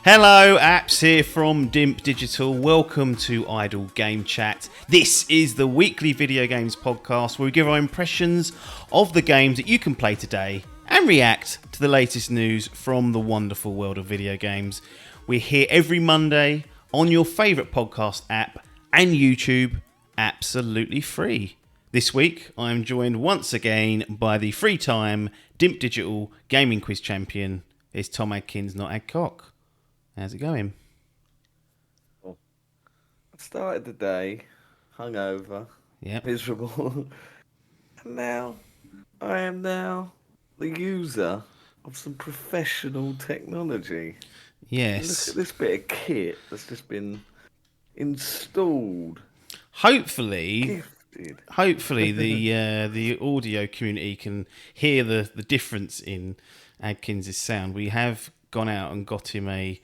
Hello, apps here from Dimp Digital. Welcome to Idle Game Chat. This is the weekly video games podcast where we give our impressions of the games that you can play today and react to the latest news from the wonderful world of video games. We're here every Monday on your favourite podcast app and YouTube, absolutely free. This week, I am joined once again by the free-time Dimp Digital Gaming Quiz Champion. It's Tom Adkins, not Adcock. How's it going? I started the day hungover, miserable, and now I am now the user of some professional technology. Yes. Look at this bit of kit that's just been installed. Hopefully the audio community can hear the difference in Adkins' sound. We have gone out and got him a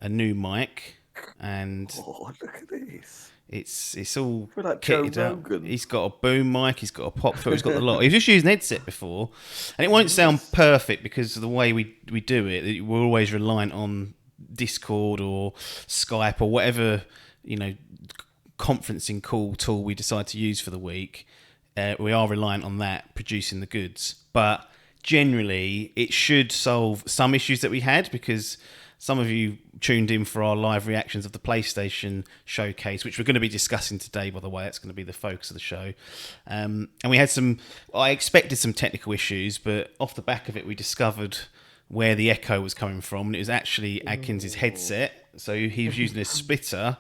new mic, and look at this. It's all like kitted Joe up. Rogan. He's got a boom mic, he's got a pop filter, he's got the lot. He was just using an headset before, and it won't sound perfect because of the way we do it. We're always reliant on Discord or Skype or whatever, conferencing call tool we decide to use for the week. We are reliant on that producing the goods, but generally it should solve some issues that we had, because some of you tuned in for our live reactions of the PlayStation showcase, which we're going to be discussing today, by the way. It's going to be the focus of the show. And we had I expected some technical issues, but off the back of it, we discovered where the echo was coming from. And it was actually Adkins' headset. So he was using a splitter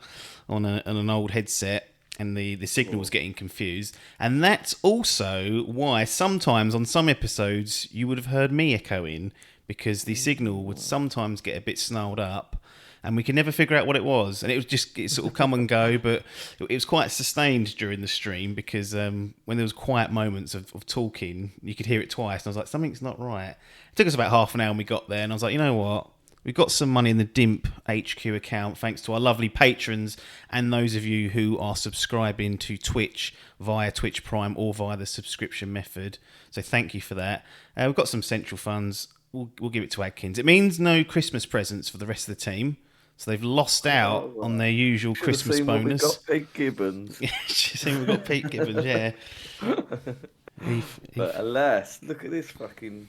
on an old headset, and the signal was getting confused. And that's also why sometimes on some episodes you would have heard me echoing, because the signal would sometimes get a bit snarled up and we could never figure out what it was. And it sort of come and go, but it was quite sustained during the stream, because when there was quiet moments of talking, you could hear it twice. And I was like, something's not right. It took us about half an hour and we got there, and I was like, you know what? We've got some money in the Dimp HQ account, thanks to our lovely patrons and those of you who are subscribing to Twitch via Twitch Prime or via the subscription method. So thank you for that. We've got some central funds. We'll give it to Adkins. It means no Christmas presents for the rest of the team, so they've lost out on their usual Christmas bonus. We've got Pete Gibbons. We've got Pete Gibbons, yeah. But alas, look at this fucking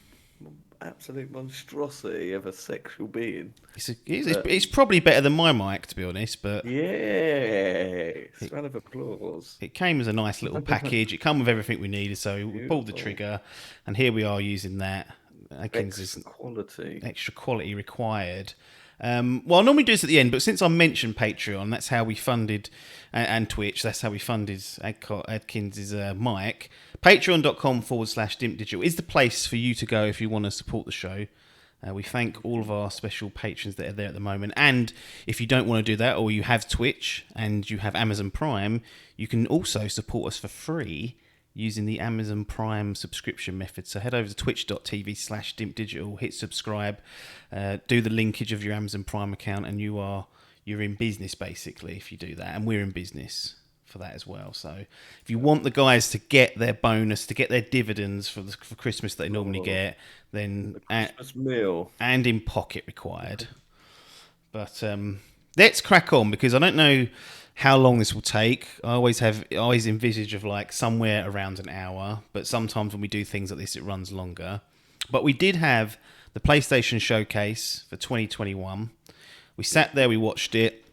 absolute monstrosity of a sexual being. It's probably better than my mic, to be honest. But yes, round of applause. It came as a nice little package. It came with everything we needed, so we pulled the trigger, and here we are using that. Extra quality required. Well, I normally do this at the end, but since I mentioned Patreon, that's how we funded, and Twitch, that's how we funded Adkins' mic. Patreon.com/Dimp Digital is the place for you to go if you want to support the show. We thank all of our special patrons that are there at the moment. And if you don't want to do that, or you have Twitch and you have Amazon Prime, you can also support us for free using the Amazon Prime subscription method. So head over to twitch.tv/Dimp Digital, hit subscribe, do the linkage of your Amazon Prime account, and you're in business, basically, if you do that. And we're in business for that as well. So if you want the guys to get their bonus, to get their dividends for Christmas that they normally get, then the Christmas meal and in pocket required. But let's crack on, because I don't know how long this will take. I always envisage of like somewhere around an hour, but sometimes when we do things like this, it runs longer. But we did have the PlayStation Showcase for 2021. We sat there, we watched it.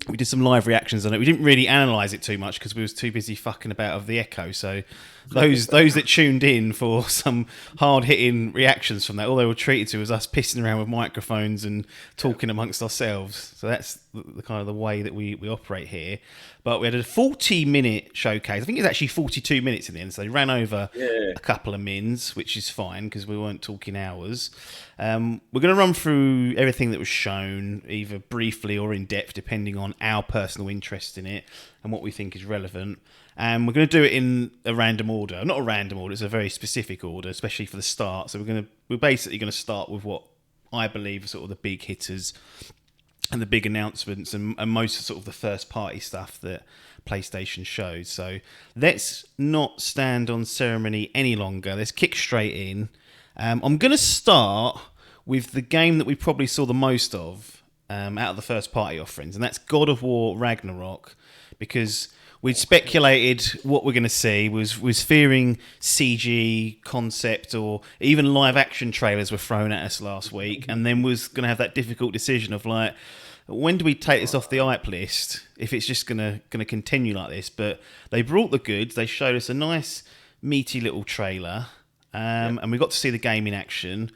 We did some live reactions on it. We didn't really analyse it too much because we was too busy fucking about of the echo. So those that tuned in for some hard-hitting reactions from that, all they were treated to was us pissing around with microphones and talking amongst ourselves. So that's the kind of the way that we operate here. But we had a 40-minute showcase. I think it was actually 42 minutes in the end. So they ran over a couple of mins, which is fine because we weren't talking hours. We're going to run through everything that was shown, either briefly or in depth, depending on our personal interest in it and what we think is relevant. And we're going to do it in a random order. Not a random order, it's a very specific order, especially for the start. So we're basically going to start with what I believe are sort of the big hitters and the big announcements and most of sort of the first party stuff that PlayStation shows. So let's not stand on ceremony any longer. Let's kick straight in. I'm going to start with the game that we probably saw the most of, out of the first party offerings, and that's God of War Ragnarok, because we'd speculated what we're going to see, was fearing CG concept or even live action trailers were thrown at us last week, and then was going to have that difficult decision of like, when do we take this off the hype list if it's just going to continue like this? But they brought the goods. They showed us a nice meaty little trailer, and we got to see the game in action.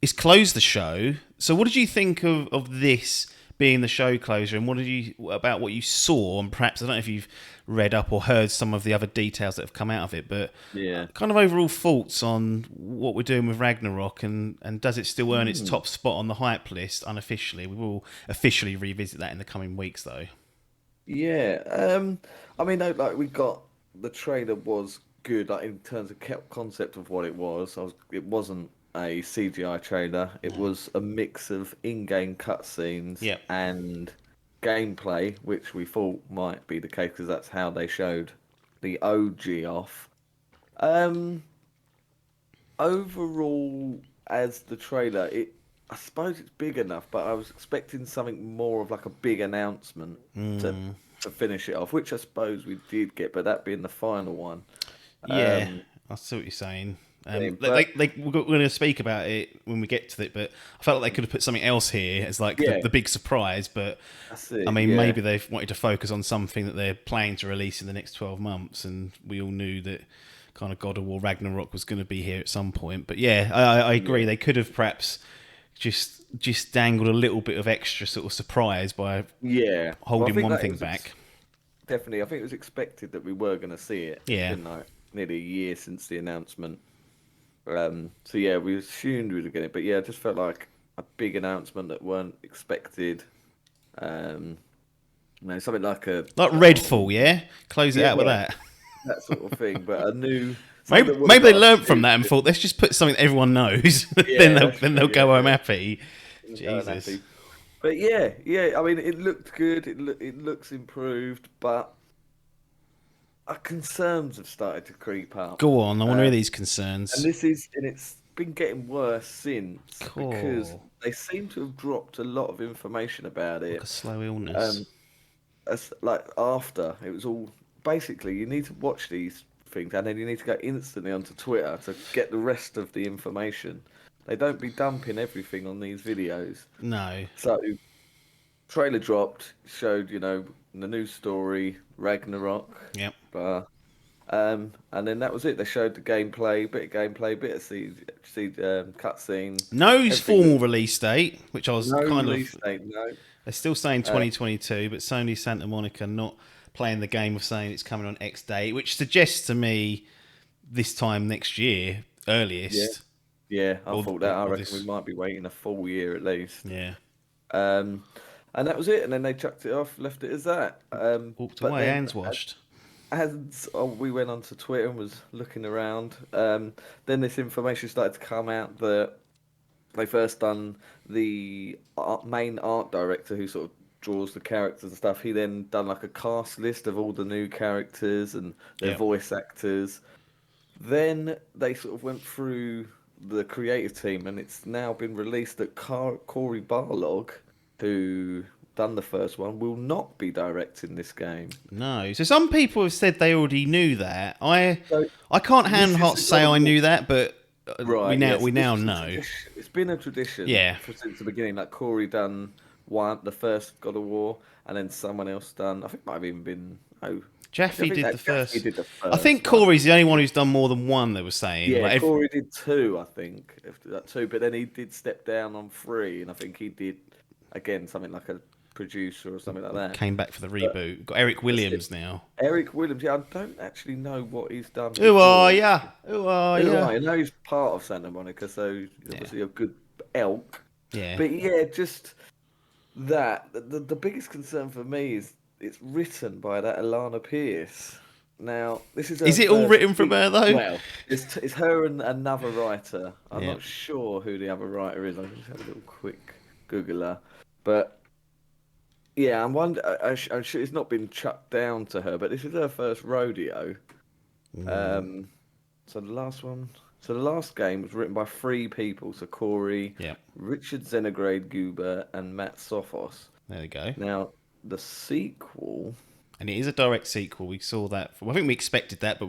It's closed the show. So what did you think of this being the show closer, and what did you about what you saw? And perhaps, I don't know if you've read up or heard some of the other details that have come out of it, but kind of overall thoughts on what we're doing with Ragnarok, and does it still earn its top spot on the hype list unofficially? We will officially revisit that in the coming weeks, though. Yeah, I mean, like we got the trailer was good, like in terms of concept of what it was. It wasn't a CGI trailer. It was a mix of in-game cutscenes and gameplay, which we thought might be the case because that's how they showed the OG off. Overall, as the trailer, I suppose it's big enough, but I was expecting something more of like a big announcement to finish it off, which I suppose we did get, but that being the final one. Yeah, I see what you're saying. We're going to speak about it when we get to it, but I felt like they could have put something else here as like the big surprise. But I mean, maybe they've wanted to focus on something that they're planning to release in the next 12 months, and we all knew that kind of God of War Ragnarok was going to be here at some point. But yeah, I agree. They could have perhaps just dangled a little bit of extra sort of surprise by holding one thing back. Definitely, I think it was expected that we were going to see it. Yeah, nearly a year since the announcement. So yeah, we assumed we were getting it, but yeah, it just felt like a big announcement that weren't expected. Something like Redfall, close it out with that sort of thing. But a new maybe they learnt from that and thought, let's just put something that everyone knows. then they'll go home happy. Jesus. But yeah. I mean, it looked good. It looks improved, but our concerns have started to creep up. Go on, I want to hear these concerns. And it's been getting worse since because they seem to have dropped a lot of information about it. Like a slow illness. Like after it was all basically, you need to watch these things and then you need to go instantly onto Twitter to get the rest of the information. They don't be dumping everything on these videos. No. So, trailer dropped, showed, the news story, Ragnarok. Yep. And then that was it. They showed the gameplay, bit of cutscene. No formal release date, which I was release date, no. They're still saying 2022, but Sony Santa Monica not playing the game of saying it's coming on X date, which suggests to me this time next year, earliest. Yeah, I thought that. I reckon we might be waiting a full year at least. Yeah. And that was it. And then they chucked it off, left it as that. Walked away, hands washed. As we went onto Twitter and was looking around, then this information started to come out that they first done the main art director who sort of draws the characters and stuff. He then done like a cast list of all the new characters and their voice actors. Then they sort of went through the creative team, and it's now been released that Corey Barlog, who done the first one, will not be directing this game. No. So some people have said they already knew that. I can't hand on heart say I knew that, but we now know. It's been a tradition since the beginning. Like Corey done the first God of War, and then someone else done. I think it might have even been Jaffe did the first. I think Corey's the only one who's done more than one. They were saying. Yeah, Corey did 2, I think. After that 2, but then he did step down on 3, and I think he did again something like a producer or something like that. Came back for the reboot. Got Eric Williams now. Eric Williams, I don't actually know what he's done. Who are ya? I know he's part of Santa Monica, so he's obviously a good elk. Yeah. But yeah, just that. The biggest concern for me is it's written by that Alana Pierce. Now, this is. Is it all written from her though? Well, it's her and another writer. I'm not sure who the other writer is. I just had a little quick Googler, but. Yeah, I'm sure it's not been chucked down to her, but this is her first rodeo. So the last one, So the last game was written by three people. So Corey, Yeah, Richard Zenograde Guber, and Matt Sophos. there we go. Now the sequel. And it is a direct sequel. We saw that. I think we expected that, but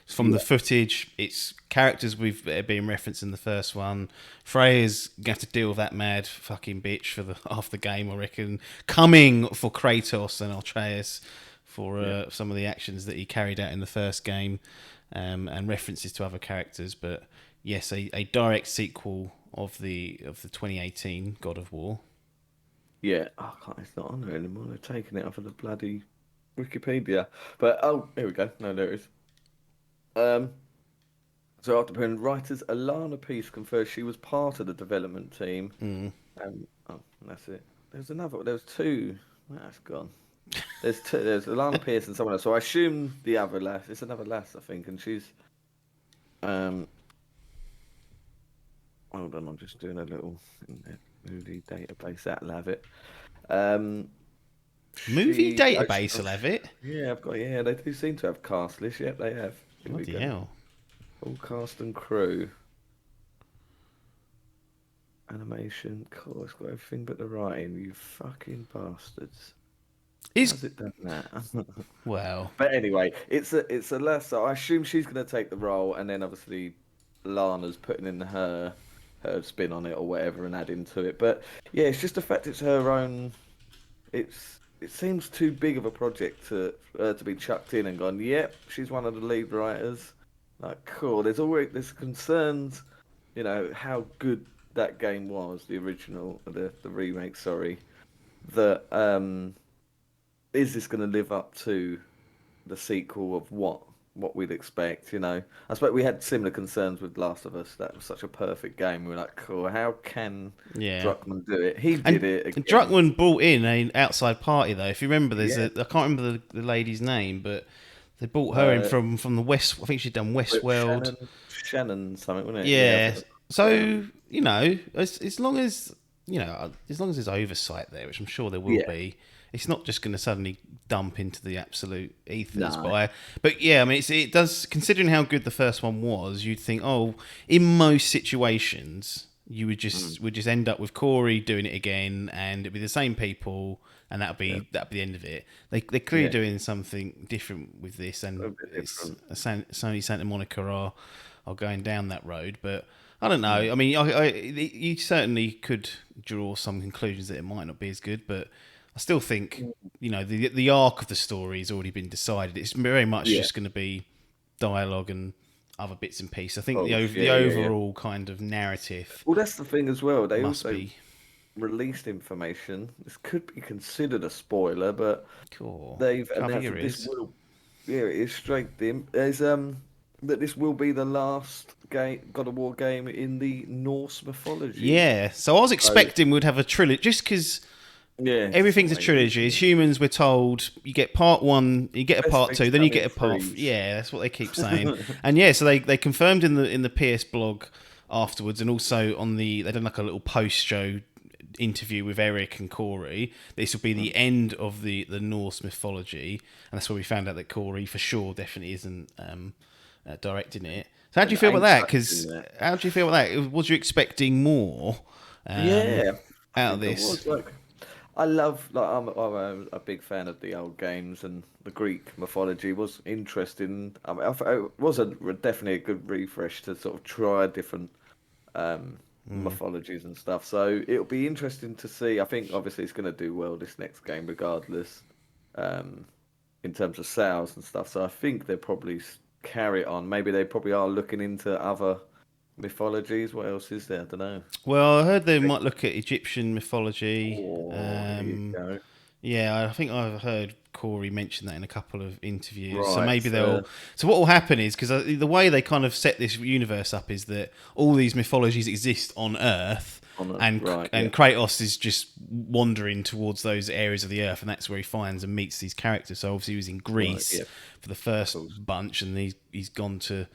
from the Yeah. footage, it's characters we've been referenced in the first one. Freya's going to have to deal with that mad fucking bitch for the half the game, I reckon. Coming for Kratos and Atreus for Yeah. some of the actions that he carried out in the first game, and references to other characters. But yes, a direct sequel of the 2018 God of War. Yeah. Oh, it's not on there anymore. They're taking it off of the bloody Wikipedia. But oh, here we go. No, there it is. So after putting writers Alana Peace confirmed she was part of the development team. Oh, that's it. There's another. There's two. That's gone. There's two. There's Alana Pierce and someone else. So I assume the other lass. It's another lass, I think, and she's. Um. Hold on, I'm just doing a little movie database. That'll have it. Um. Movie She. database will have it. Yeah, I've got. Yeah, they do seem to have cast list. Yep, they have. Here we Bloody go. hell. All cast and crew. Animation. Cool, it's got everything but the writing. You fucking bastards. Is How's it done that? well. But anyway, it's a less. So I assume she's going to take the role, and then obviously Lana's putting in her spin on it or whatever and adding to it. But yeah, it's just the fact it's her own. It seems too big of a project to be chucked in and gone. Yep, she's one of the lead writers. Like cool. There's concerns, how good that game was, the original, the remake. Sorry, that is this going to live up to the sequel of what we'd expect? I suppose we had similar concerns with Last of Us. That was such a perfect game. We were like, cool. How can Yeah. Druckmann do it? He And did it again. Druckmann brought in an outside party though. If you remember, Yeah. I can't remember the lady's name, but they brought her in from the West. I think she'd done Westworld. Shannon something, wasn't it? Yeah. Yeah. So as long as as long as there's oversight there, which I'm sure there will Yeah. be, it's not just going to suddenly dump into the absolute ethers. No. But yeah, I mean, it does. Considering how good the first one was, you'd think, oh, in most situations, you would just end up with Corey doing it again, and it'd be the same people, and that'd be the end of it. They're clearly doing something different with this, and it's Sony Santa Monica are going down that road, but. I don't know. I mean, you certainly could draw some conclusions that it might not be as good, but I still think, the arc of the story has already been decided. It's very much just going to be dialogue and other bits and pieces. I think the overall kind of narrative. Well, that's the thing as well. They must also be released information. This could be considered a spoiler, but cool. they've Cover announced your that this ears. will. Yeah, it is straight dim. There's that this will be the last God of War game in the Norse mythology. Yeah, so I was expecting we'd have a trilogy, just because Yeah, everything's a trilogy. As humans, we're told you get part one, you get a Best part things two, then you come get a in part. threes. Yeah, that's what they keep saying. And yeah, so they confirmed in the PS blog afterwards, and also they done like a little post show interview with Eric and Corey. This will be the end of the Norse mythology, and that's where we found out that Corey for sure definitely isn't directing it. So how do you feel about that? Because how do you feel about that? Was you expecting more? Yeah, I out of think it this. was like I love I'm a big fan of the old games, and the Greek mythology was interesting. I mean, it was definitely a good refresh to sort of try different mythologies and stuff. So it'll be interesting to see. I think obviously it's going to do well this next game, regardless, in terms of sales and stuff. So I think they'll probably carry it on. Maybe they probably are looking into other mythologies. What else is there? I don't know. Well, I heard they might look at Egyptian mythology. Oh, here you go. Yeah, I think I've heard Corey mention that in a couple of interviews. So Right. maybe they'll. So what will happen is, because the way they kind of set this universe up is that all these mythologies exist on Earth, and Kratos is just wandering towards those areas of the Earth, and that's where he finds and meets these characters. So obviously he was in Greece for the first bunch, and he's gone to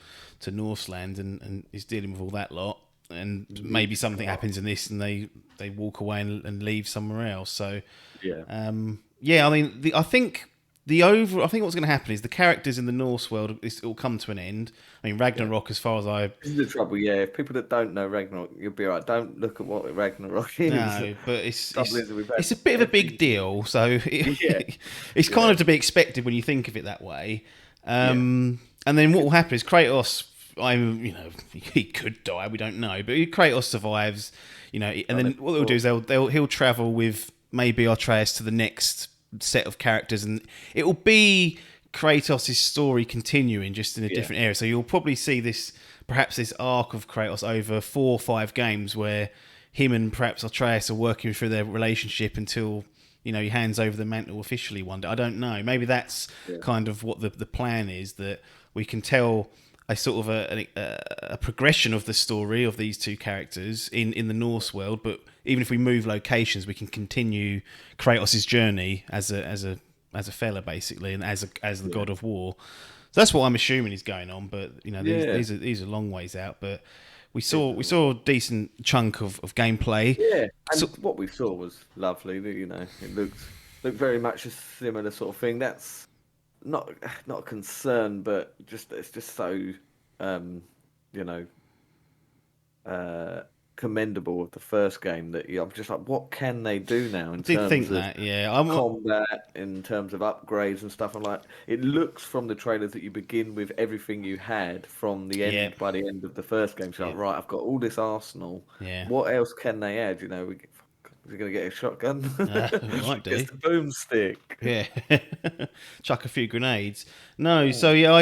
Northland and is dealing with all that lot. And maybe something happens in this, and they walk away and leave somewhere else. So, I mean, I think I think what's going to happen is the characters in the Norse world, it will come to an end. I mean, Yeah. Ragnarok, as far as I This is the trouble, yeah. If people that don't know Ragnarok, you'll be right. Don't look at what Ragnarok is. no, but Trouble is that we've had it's a bit of a big every deal, so yeah, it's kind yeah, of to be expected when you think of it that way. yeah, And then what will happen is Kratos. He could die. We don't know, but Kratos survives. And done then it what they'll do before. is he'll travel with maybe Atreus to the next set of characters, and it will be Kratos' story continuing just in a Yeah, different area. So you'll probably see perhaps this arc of Kratos over 4 or 5 games where him and perhaps Atreus are working through their relationship until he hands over the mantle officially one day. I don't know. Maybe that's yeah, kind of what the plan is, that we can tell a sort of a progression of the story of these two characters in the Norse world, but even if we move locations, we can continue Kratos' journey as a fella basically, and as the yeah, god of war. So that's what I'm assuming is going on. But yeah, these are long ways out. But we definitely. saw a decent chunk of gameplay. Yeah, So, and what we saw was lovely. It looked very much a similar sort of thing. That's not not a concern, but just it's just so um, you know uh, commendable of the first game that I'm just like, what can they do now I in did think terms of that, yeah. I'm combat, in terms of upgrades and stuff? I'm like, it looks from the trailers that you begin with everything you had from the yeah, end by the end of the first game. So yeah, like, right, I've got all this arsenal. yeah. What else can they add? We're gonna get a shotgun. Might Gets do. the boomstick. Yeah, chuck a few grenades. No, so Mm. yeah,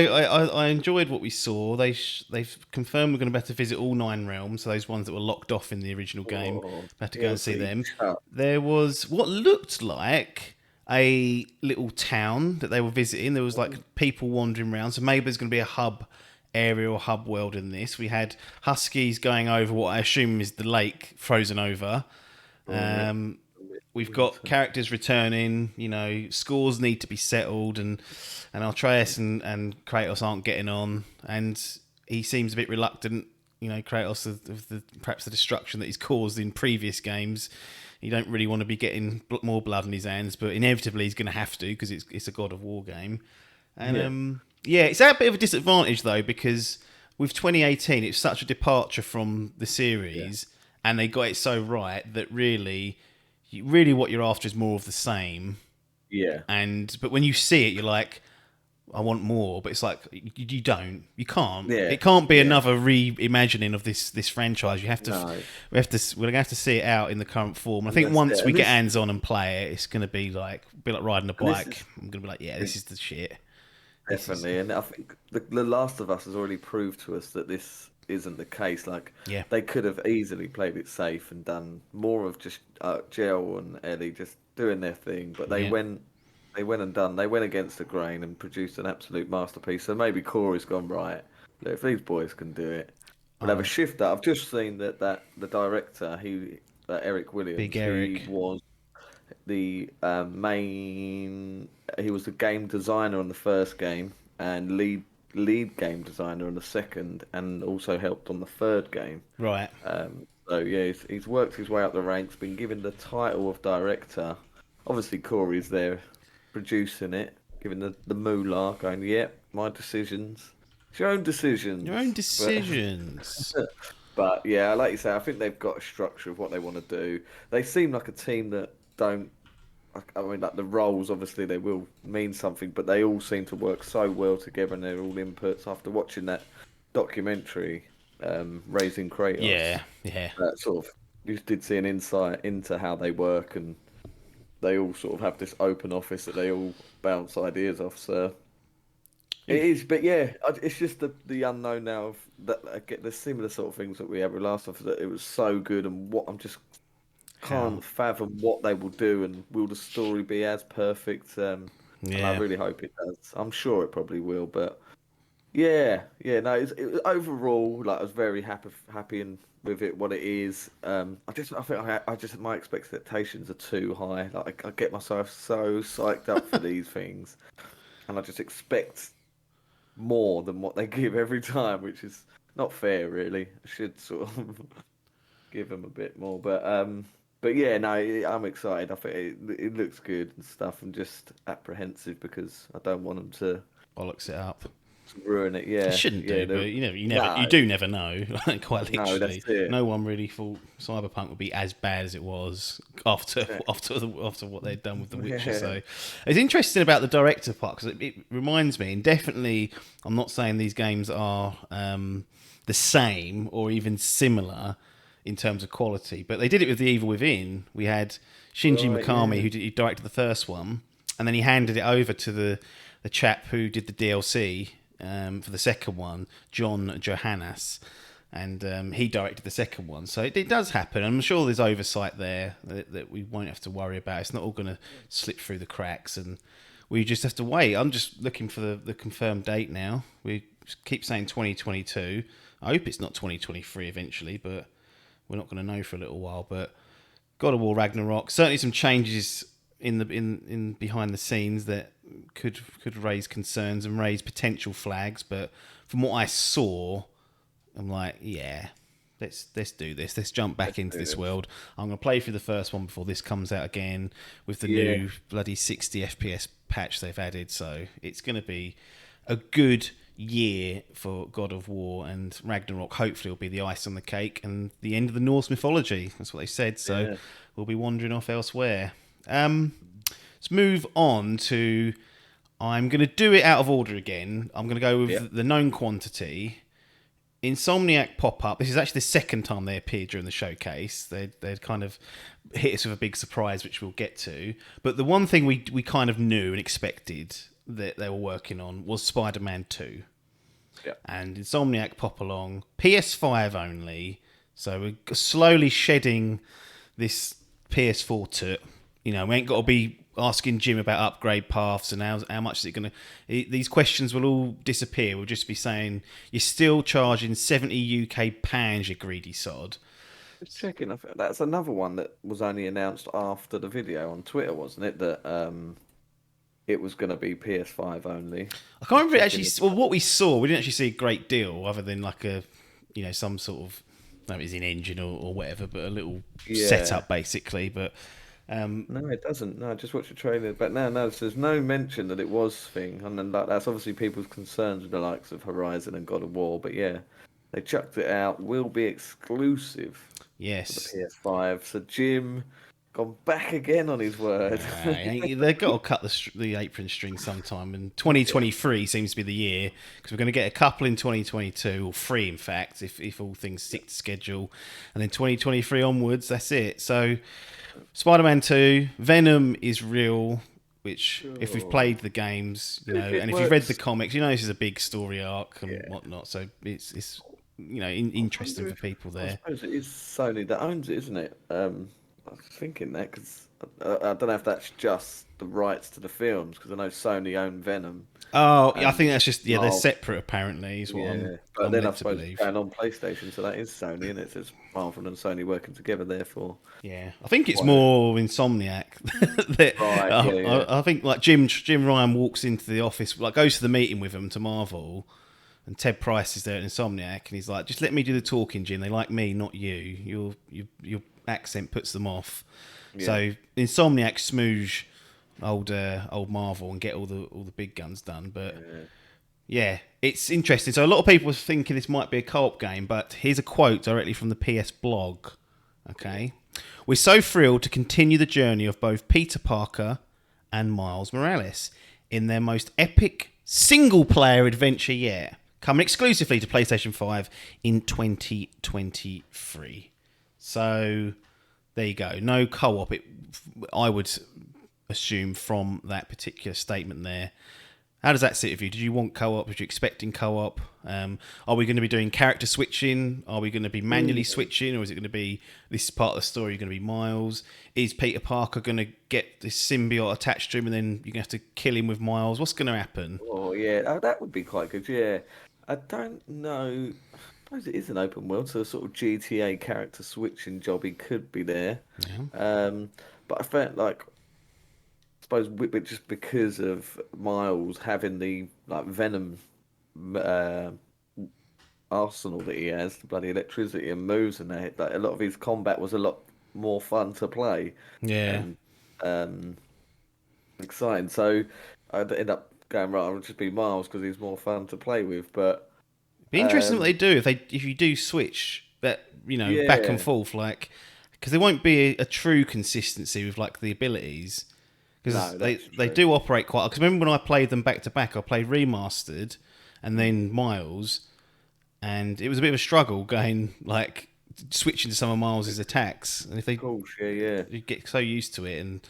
I enjoyed what we saw. They've confirmed we're going to be able to visit all 9 realms. So those ones that were locked off in the original game, Oh, we had to go and see DLC them. chuck. There was what looked like a little town that they were visiting. There was like people wandering around. So maybe there's going to be a hub area or hub world in this. We had huskies going over what I assume is the lake frozen over. Right. Um, we've got characters returning. Scores need to be settled, and Atreus and Kratos aren't getting on, and he seems a bit reluctant. Kratos of the perhaps the destruction that he's caused in previous games. You don't really want to be getting more blood in his hands, but inevitably he's going to have to because it's a God of War game. And Yeah, yeah, it's at a bit of a disadvantage though because with 2018 it's such a departure from the yeah, series, and they got it so right that really what you're after is more of the same. yeah. But when you see it, you're like, I want more. But it's like you don't, you can't. Yeah, It can't be yeah. another reimagining of this franchise. No, We're gonna have to see it out in the current form. I and think that's once it. we get hands on and play it, it's gonna be like riding a And this bike. is I'm gonna be like, yeah, this is the shit. This is definitely, and I think the Last of Us has already proved to us that this isn't the case. Like yeah, they could have easily played it safe and done more of just Jill and Ellie just doing their thing, but yeah. they went against the grain and produced an absolute masterpiece. So maybe Corey's gone right. Look, if these boys can do it, we'll have a Oh, shift. I've just seen that the director, Eric Big Williams, he Eric. was the main. He was the game designer on the first game and lead game designer on the second, and also helped on the third game. Right. So yeah, he's worked his way up the ranks, been given the title of director. Obviously, Corey's there producing it, giving the moolah, going, "Yep, my decisions, it's your own Your own decisions." But decisions. but yeah, like you say, I think they've got a structure of what they want to do. They seem like a team that don't. I mean, like the roles, obviously they will mean something, but they all seem to work so well together, and they're all inputs. After watching that documentary, Raising Kratos, Yeah, yeah. that sort of you did see an insight into how they work, and they all sort of have this open office that they all bounce ideas off. So it is, but yeah, it's just the unknown now of that. I get the similar sort of things that we had with Last of Us, that it was so good, and what I'm just How? can't fathom what they will do, and will the story be as perfect? And I Yeah. really hope it does. I'm sure it probably will, but yeah, yeah. No, overall, like I was very happy and with it what it is. I think I just my expectations are too high. Like I get myself so psyched up for these things, and I just expect more than what they give every time, which is not fair, really. I should sort of give them a bit more, but. But yeah, no, I'm excited. I think it looks good and stuff. I'm just apprehensive because I don't want them Bollocks it up. to ruin it. It Yeah, shouldn't yeah. do, but you No, do never know. Quite no, that's literally, it. no one really thought Cyberpunk would be as bad as it was after after what they'd done with The Witcher. Yeah, So it's interesting about the director part because it reminds me, and definitely, I'm not saying these games are the same or even similar in terms of quality, but they did it with The Evil Within. We had Shinji right. Mikami Yeah, who directed the first one, and then he handed it over to the chap who did the DLC for the second one, John Johannes, and he directed the second one. So it does happen. I'm sure there's oversight there that we won't have to worry about. It's not all going to slip through the cracks, and we just have to wait. I'm just looking for the confirmed date now. We keep saying 2022. I hope it's not 2023 eventually, but we're not going to know for a little while. But God of War Ragnarok, certainly some changes in behind the scenes that could raise concerns and raise potential flags. But from what I saw, I'm like, yeah, let's do this. Let's jump back let's into do this this. world. I'm gonna play through the first one before this comes out again with the Yeah, new bloody 60 FPS patch they've added. So it's gonna be a good year for God of War, and Ragnarok hopefully will be the ice on the cake and the end of the Norse mythology. That's what they said. So yeah, we'll be wandering off elsewhere. Let's move on to. I'm going to do it out of order again. I'm going to go yeah. with the known quantity. Insomniac pop up. This is actually the second time they appeared during the showcase. They'd kind of hit us with a big surprise, which we'll get to. But the one thing we kind of knew and expected that they were working on was Spider-Man 2. Yeah. And Insomniac pop along. PS5 only. So we're slowly shedding this PS4 to. You know, we ain't got to be asking Jim about upgrade paths and how much is it going to. These questions will all disappear. We'll just be saying, you're still charging 70 UK pounds, you greedy sod. Just checking. That's another one that was only announced after the video on Twitter, wasn't it? That it was going to be PS5 only. I can't remember Checking actually. the Well, what we saw, we didn't actually see a great deal other than like a, some sort of, no, it's an engine or whatever, but a little Yeah. setup basically. But No, it doesn't. No, I just watched the trailer. But no, so there's no mention that it was thing. And then that's obviously people's concerns with the likes of Horizon and God of War. But yeah, they chucked it out. Will be exclusive for the yes, PS5. So Jim gone back again on his word. they've got to cut the apron string sometime, and 2023 seems to be the year because we're going to get a couple in 2022, or three in fact, if all things stick to schedule, and then 2023 onwards, that's it. So, Spider-Man 2, Venom is real. Which, if we've Sure. played the games, If it and if you've read the works, comics, this is a big story arc and yeah. whatnot. So it's I interesting wonder for if people I there. suppose it is Sony that owns it, isn't it? I was thinking that because I don't know if that's just the rights to the films because I know Sony own Venom Oh, yeah, I and think that's just they're Marvel. separate apparently, is what Yeah, but I'm then I led to suppose it's believe. going on PlayStation, so that is Sony, and it's Marvel and Sony working together. Therefore, Yeah, I think it's why not? more Insomniac. that, Right? Yeah, yeah, I think like Jim Ryan walks into the office, like goes to the meeting with them to Marvel, and Ted Price is there at Insomniac, and he's like, "Just let me do the talking, Jim. They like me, not you. Your accent puts them off." yeah. So Insomniac smooge old Marvel and get all the big guns done, but. Yeah. Yeah, it's interesting. So a lot of people are thinking this might be a co-op game, but here's a quote directly from the PS blog. Okay. We're so thrilled to continue the journey of both Peter Parker and Miles Morales in their most epic single-player adventure yet, coming exclusively to PlayStation 5 in 2023. So there you go. No co-op. I would assume from that particular statement there. How does that sit with you? Did you want co-op? Were you expecting co-op? Are we going to be doing character switching? Are we going to be manually switching? Or is it going to be, this part of the story going to be Miles? Is Peter Parker going to get this symbiote attached to him and then you're going to have to kill him with Miles? What's going to happen? Oh, yeah. Oh, that would be quite good. Yeah. I don't know. I suppose it is an open world, so a sort of GTA character switching job he could be there. Yeah. But I felt like suppose just because of Miles having the like Venom uh, arsenal that he has, the bloody electricity and moves and that, like a lot of his combat was a lot. more fun to play Yeah. and um, exciting. So I'd end up going right. I'll just be Miles because he's more fun to play with. But Be interesting what they um, do if you do switch that, back and yeah, forth, like, because there won't be a true consistency with like the abilities, because no, they that's they true. do operate quite. Because remember when I played them back to back, I played Remastered and then Miles, and it was a bit of a struggle going like switching to some of Miles's attacks, and if Of course, yeah, yeah. you get so used to it, and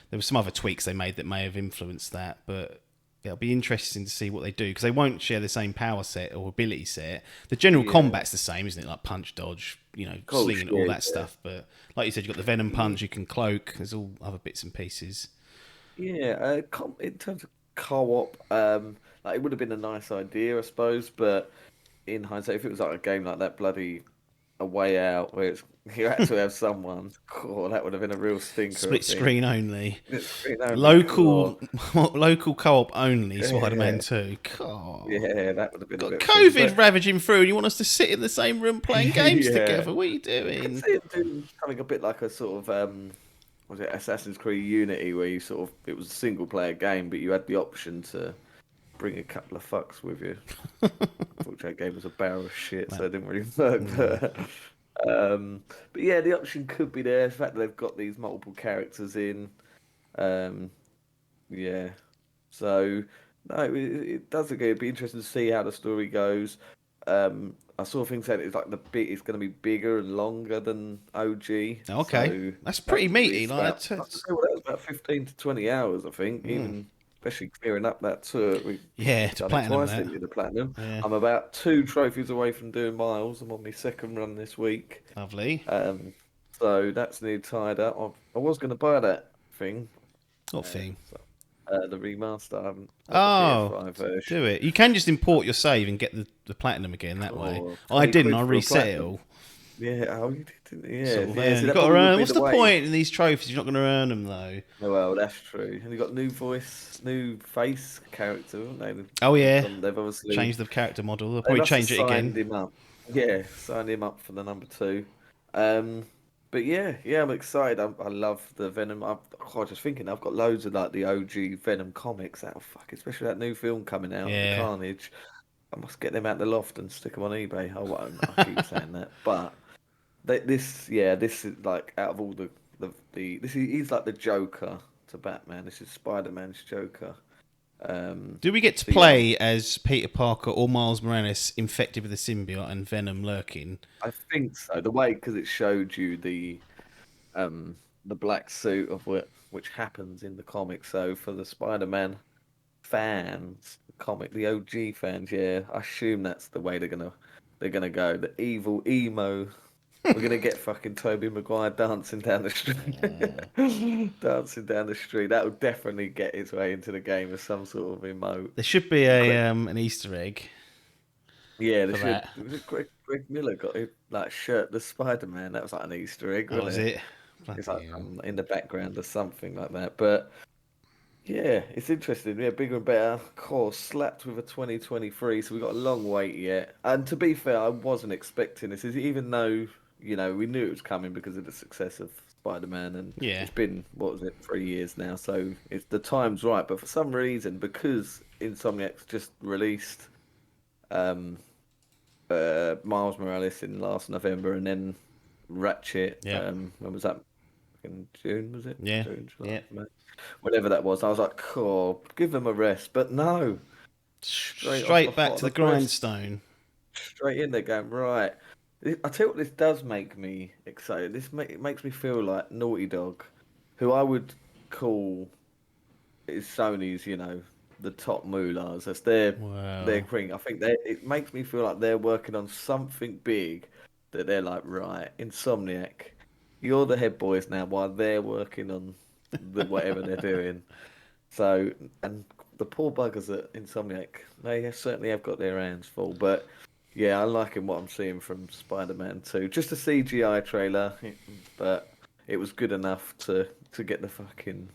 there were some other tweaks they made that may have influenced that, but it'll be interesting to see what they do because they won't share the same power set or ability set. The general Yeah, combat's the same, isn't it? Like punch, dodge, of course, slinging, all yeah, that stuff. But like you said, you've got the venom yeah. punch, you can cloak. There's all other bits and pieces. Yeah, in terms of co-op, like it would have been a nice idea, I suppose. But in hindsight, if it was like a game like that, bloody A Way Out, where it's you had to have someone, cool, that would have been a real stinker, I Split think. screen only, It's screen only, cool. local local co-op only. Spider-Man Yeah, 2. God. yeah, that would have been a Got bit of a stinker. COVID But ravaging through, and you want us to sit in the same room playing games yeah, together? What are you I could doing? see it doing something a bit like a sort of was it Assassin's Creed Unity, where you sort of it was a single player game, but you had the option to bring a couple of fucks with you. Unfortunately, that game was a barrel of shit, so That, it didn't really work. mm. But yeah, the option could be there. The fact that they've got these multiple characters in, um, yeah. So no, it does again. It'd be interesting to see how the story goes. I saw things said it's like it's going to be bigger and longer than OG. Okay, So that's pretty that's meaty. it's Like about that's, I could say, well, that was about 15 to 20 hours, I think. mm. Even especially clearing up that tour. Yeah, We've to done it platinum twice, that. didn't you? The platinum. Yeah, I'm about 2 trophies away from doing miles. I'm on my second run this week. lovely. Um, so that's nearly tied up. I was going to buy that thing, What thing? so, the remaster. I haven't got the Oh, PS5 version. do it. You can just import your save and get the platinum again that way. Oh, I 20 didn't. I quid for a reset it platinum. all. Yeah, oh, you didn't. Yeah, Sort of. yeah. See, You that got to probably would earn. be What's the the way. point in these trophies? You're not going to earn them though. Oh, well, that's true. And you got new voice, new face character, haven't they? Oh yeah, They've obviously change the character model. They'll they probably must have change it again. signed him up. Yeah, signed him up for the number two. Um, but yeah, I'm excited. I love the Venom. I was just thinking, I've got loads of like the OG Venom comics out. Fuck, especially that new film coming out, The Yeah. Carnage. I must get them out the loft and stick them on eBay. I won't. I keep saying that, but this is like out of all he's like the Joker to Batman. This is Spider-Man's Joker. Do we get to So yeah, play as Peter Parker or Miles Morales infected with the symbiote and Venom lurking? I think so. The way because it showed you the black suit of which happens in the comic. So for the Spider-Man fans, the OG fans, yeah, I assume that's the way they're gonna go. The evil emo. We're gonna get fucking Toby Maguire dancing down the street, dancing down the street. That will definitely get its way into the game as some sort of emote. There should be And a an Easter egg yeah, they for should. that. Was it Greg Miller got that shirt, the Spider Man? That was like an Easter egg, Oh, wasn't is it? it? It's like Bloody hell. in the background or something like that. But yeah, it's interesting. Yeah, bigger and better. Of course, slapped with a 2023, so we've got a long wait yet. And to be fair, I wasn't expecting this, even though, we knew it was coming because of the success of Spider-Man, and Yeah. it's been, what was it, 3 years now, so it's the time's right. But for some reason, because Insomniac's just released um, Miles Morales in last November, and then Ratchet, Yeah. when was that? In June, was it? Yeah. June, July, Yeah. May, whatever that was. I was like, cool, give them a rest. But no, straight off the Straight back hot to of the the press, grindstone. straight in there going, right. I tell you what, this does make me excited. It makes me feel like Naughty Dog, who I would call is Sony's, the top moolahs. That's their Wow. thing. I think it makes me feel like they're working on something big that they're like, right, Insomniac, you're the head boys now while they're working on the whatever they're doing. So, and the poor buggers at Insomniac, certainly have got their hands full. But yeah, I'm liking what I'm seeing from Spider-Man 2. Just a CGI trailer, but it was good enough to get the fucking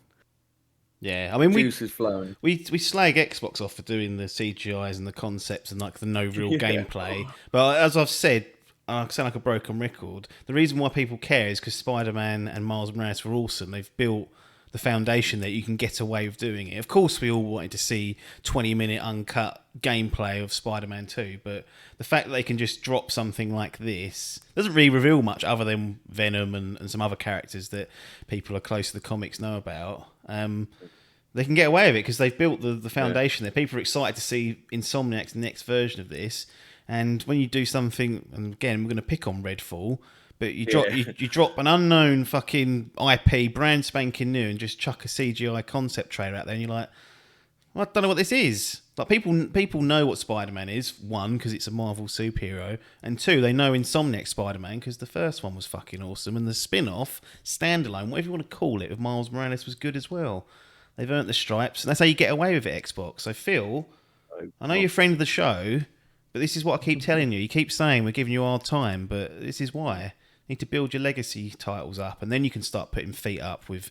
Yeah. I mean, juices flowing. we slag Xbox off for doing the CGIs and the concepts and like the no real Yeah. gameplay. But as I've said, I sound like a broken record. The reason why people care is because Spider-Man and Miles Morales were awesome. They've built the foundation that you can get away with doing it. Of course, we all wanted to see 20-minute uncut gameplay of Spider-Man 2, but the fact that they can just drop something like this doesn't really reveal much other than Venom and some other characters that people are close to the comics know about. They can get away with it because they've built the foundation there. People are excited to see Insomniac's next version of this. And when you do something, and again, we're going to pick on Redfall, but you drop an unknown fucking IP, brand spanking new, and just chuck a CGI concept trailer out there, and you're like, well, I don't know what this is. Like people know what Spider-Man is. One, because it's a Marvel superhero, and two, they know Insomniac Spider-Man because the first one was fucking awesome, and the spin-off, standalone, whatever you want to call it, of Miles Morales was good as well. They've earned the stripes, and that's how you get away with it, Xbox. So Phil, I know you're a friend of the show, but this is what I keep telling you. You keep saying we're giving you a hard time, but this is why. You need to build your legacy titles up, and then you can start putting feet up with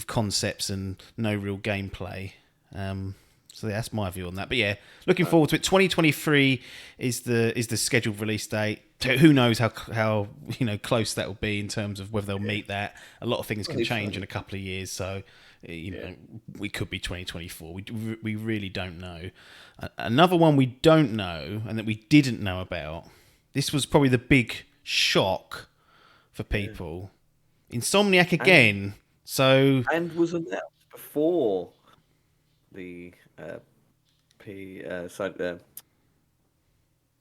concepts and no real gameplay. So yeah, that's my view on that. But yeah, looking forward to it. 2023 is the scheduled release date. Who knows how close that will be in terms of whether they'll meet that. A lot of things can change in a couple of years, so know we could be 2024. We really don't know. Another one we don't know and that we didn't know about. This was probably the big shock for people. Insomniac again. And was announced before the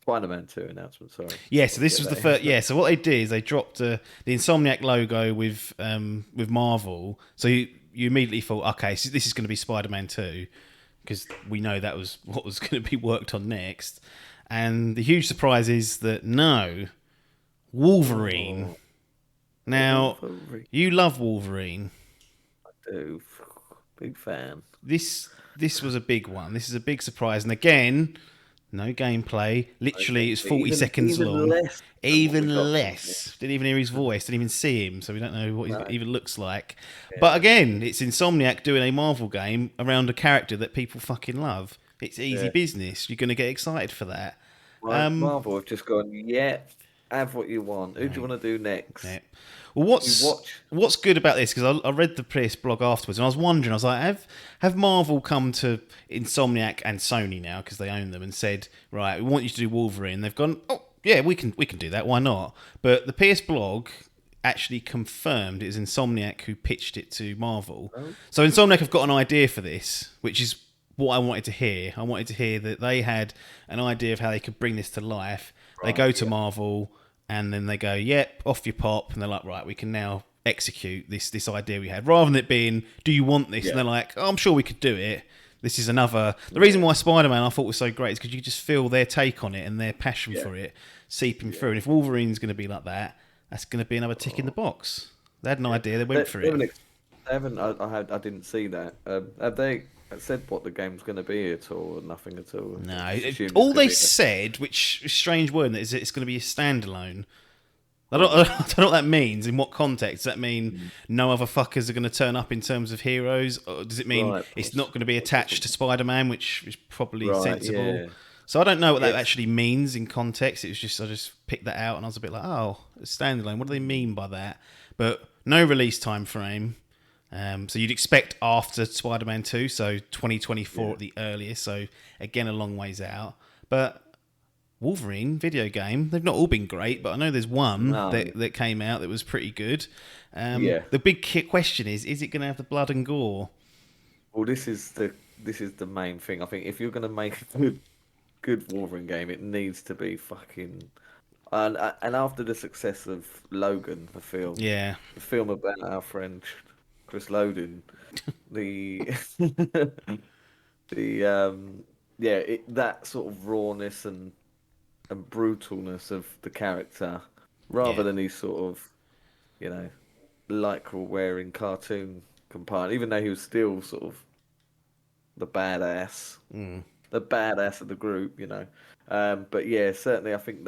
Spider-Man 2 announcement. Sorry. Yeah, so this was the first. Yeah, so what they did is they dropped the Insomniac logo with Marvel. So you immediately thought, okay, so this is going to be Spider-Man 2 because we know that was what was going to be worked on next. And the huge surprise is that no, Wolverine. Oh, Now, Wolverine. you love Wolverine. I do. Big fan. This was a big one. This is a big surprise. And again, no gameplay. Literally, it's 40 seconds long. Even less. Didn't even hear his voice. Didn't even see him. So we don't know what he even looks like. Yeah. But again, it's Insomniac doing a Marvel game around a character that people fucking love. It's easy business. You're going to get excited for that. Marvel have just gone, have what you want. Who do you want to do next? Yeah. Well, what's good about this? Because I read the press blog afterwards, and I was wondering. I was like, have Marvel come to Insomniac and Sony now because they own them and said, right, we want you to do Wolverine? They've gone, oh yeah, we can do that. Why not? But the PS blog actually confirmed it was Insomniac who pitched it to Marvel. Oh. So Insomniac have got an idea for this, which is what I wanted to hear. I wanted to hear that they had an idea of how they could bring this to life. Right, they go to Marvel. And then they go, yep, off you pop. And they're like, right, we can now execute this idea we had. Rather than it being, do you want this? Yeah. And they're like, oh, I'm sure we could do it. This is another... The reason why Spider-Man I thought was so great is because you could just feel their take on it and their passion for it seeping through. And if Wolverine's going to be like that, that's going to be another tick in the box. They had an idea, they went for it. I didn't see that. Have they said what the game's going to be at all? Or nothing at all? No. All they said, which is a strange word, is that it's going to be a standalone. I don't know what that means. In what context? Does that mean no other fuckers are going to turn up in terms of heroes? Or does it mean it's not going to be attached to Spider-Man, which is probably sensible? Yeah. So I don't know what that actually means in context. It was just I just picked that out and I was a bit like, oh, it's standalone. What do they mean by that? But no release time frame. So you'd expect after Spider-Man 2, so 2024 at the earliest. So again, a long ways out. But Wolverine video game, they've not all been great, but I know there's one that came out that was pretty good. The big question is it going to have the blood and gore? Well, this is the main thing. I think if you're going to make a good Wolverine game, it needs to be fucking... And after the success of Logan, the film about our friend Chris Loden, that sort of rawness and brutalness of the character, rather than these sort of, lycra wearing cartoon component, even though he was still sort of the badass of the group, But yeah, certainly I think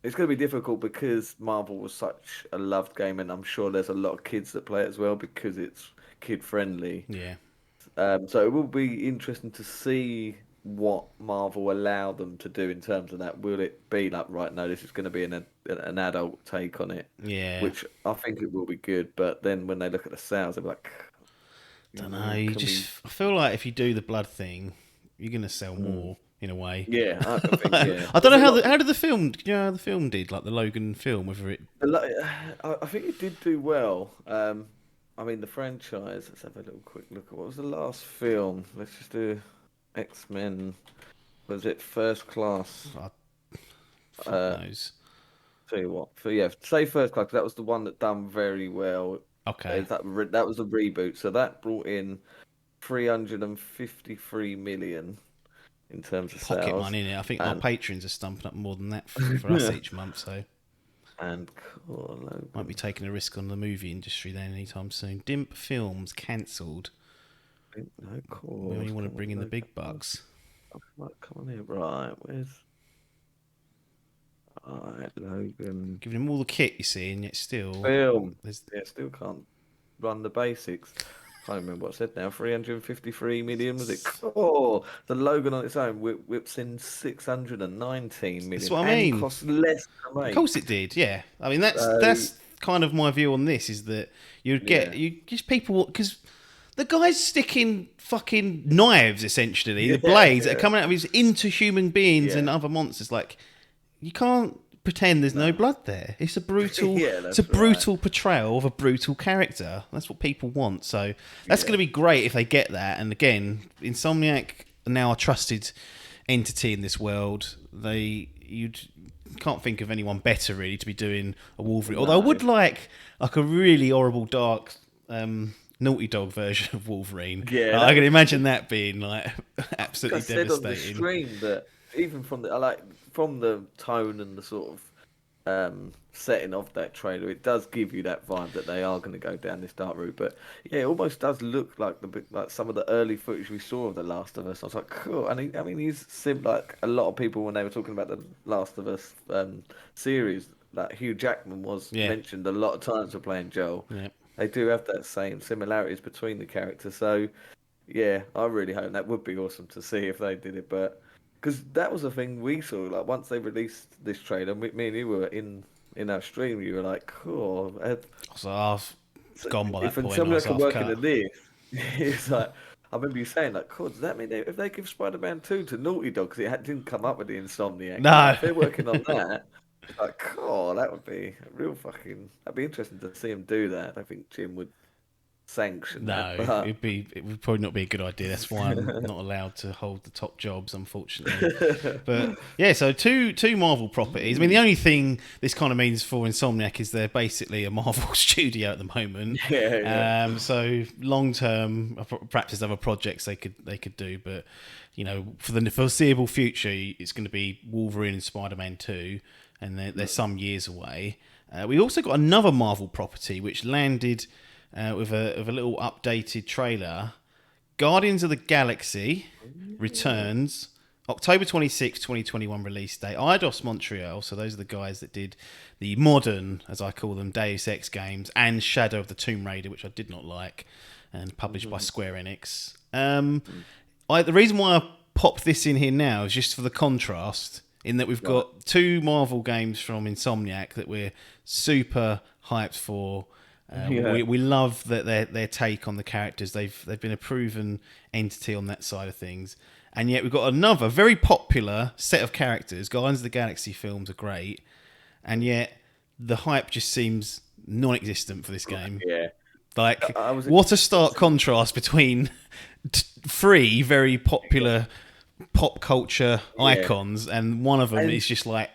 it's going to be difficult because Marvel was such a loved game, and I'm sure there's a lot of kids that play it as well because it's kid friendly. Yeah. So it will be interesting to see what Marvel allow them to do in terms of that. Will it be like, right, no, this is going to be an adult take on it, Yeah. which I think it will be good. But then when they look at the sales, they're like, Don't know. You can we? just I feel like if you do the blood thing, you're gonna sell Mm. more in a way. Yeah, I think yeah. I don't There's know a lot. how did the film? Do you know how the film did? Like the Logan film, whether it I think it did do well. I mean, the franchise. Let's have a little quick look at what was the last film. Let's just do X-Men. Was it First Class? I fuck Uh, knows. Tell you what, yeah, say First Class. 'Cause that was the one that done very well. Okay, That was a reboot, so that brought in 353 million in terms of pocket sales, money in it. I think our and patrons are stumping up more than that for us each month. So and cool, might be Logan. taking a risk on the movie industry then anytime soon. Dimp Films cancelled. No We only cause. want to Come bring on, in the big Logan. bucks. Come on here, right? Where's alright, Logan? Giving him all the kit, you see, and yet still Film. there's Yeah, still can't run the basics. Can't remember what I said now. 353 million was it? Oh, the Logan on its own whips in 619 that's million what I and mean. costs less to Of course it make. did, yeah. I mean So that's kind of my view on this is that yeah, you just people because the guy's sticking fucking knives essentially, the yeah, blades that are coming out of his into human beings and yeah. other monsters. Like you can't pretend there's no No, blood there. yeah, It's a that's right. brutal portrayal of a brutal character. That's what people want. So that's going Yeah, to be great if they get that. And again, Insomniac are now a trusted entity in this world. You can't think of anyone better really to be doing a Wolverine. Although I no. would like a really horrible, dark, Naughty Dog version of Wolverine. Yeah, I that can was. imagine that being like I absolutely said on the devastating. stream that even from the I like from the tone and the sort of setting of that trailer, it does give you that vibe that they are going to go down this dark route. But yeah, it almost does look like like some of the early footage we saw of The Last of Us. I was like, cool. And I mean, he's like a lot of people when they were talking about the Last of Us series. Like Hugh Jackman was Yeah, mentioned a lot of times for playing Joel. yeah. They do have that same similarities between the characters. So yeah, I really hope that would be awesome to see if they did it. But because that was the thing we saw, like once they released this trailer, me and you were in our stream. You were like, "Cool." So I've So gone by that if point. I was Insomniac are half working cut. at this, it's like I remember you saying like, "Cool." Does that mean if they give Spider-Man 2 to Naughty Dog because didn't come up with the Insomniac? Like No, if they're working on that, it's like, cool. That would be a real fucking. That'd be interesting to see him do that. I think Jim would sanction that, no, but. it would probably not be a good idea. That's why I'm not allowed to hold the top jobs, unfortunately. But yeah, so two Marvel properties. I mean, the only thing this kind of means for Insomniac is they're basically a Marvel studio at the moment. Yeah, yeah. So long term, perhaps there's other projects they could do, but you know, for the foreseeable future, it's going to be Wolverine and Spider-Man 2, and they're some years away. We also got another Marvel property which landed with a little updated trailer. Guardians of the Galaxy returns October 26th, 2021 release date. Eidos Montreal, so those are the guys that did the modern, as I call them, Deus Ex games and Shadow of the Tomb Raider, which I did not like, and published by Square Enix. The reason why I popped this in here now is just for the contrast, in that we've Right. got two Marvel games from Insomniac that we're super hyped for. Yeah. We love that their take on the characters. They've been a proven entity on that side of things, and yet we've got another very popular set of characters. Guardians of the Galaxy films are great, and yet the hype just seems non-existent for this game. Yeah. Like, I was what a stark expecting. contrast between three very popular pop culture Yeah. icons, and one of them And is just like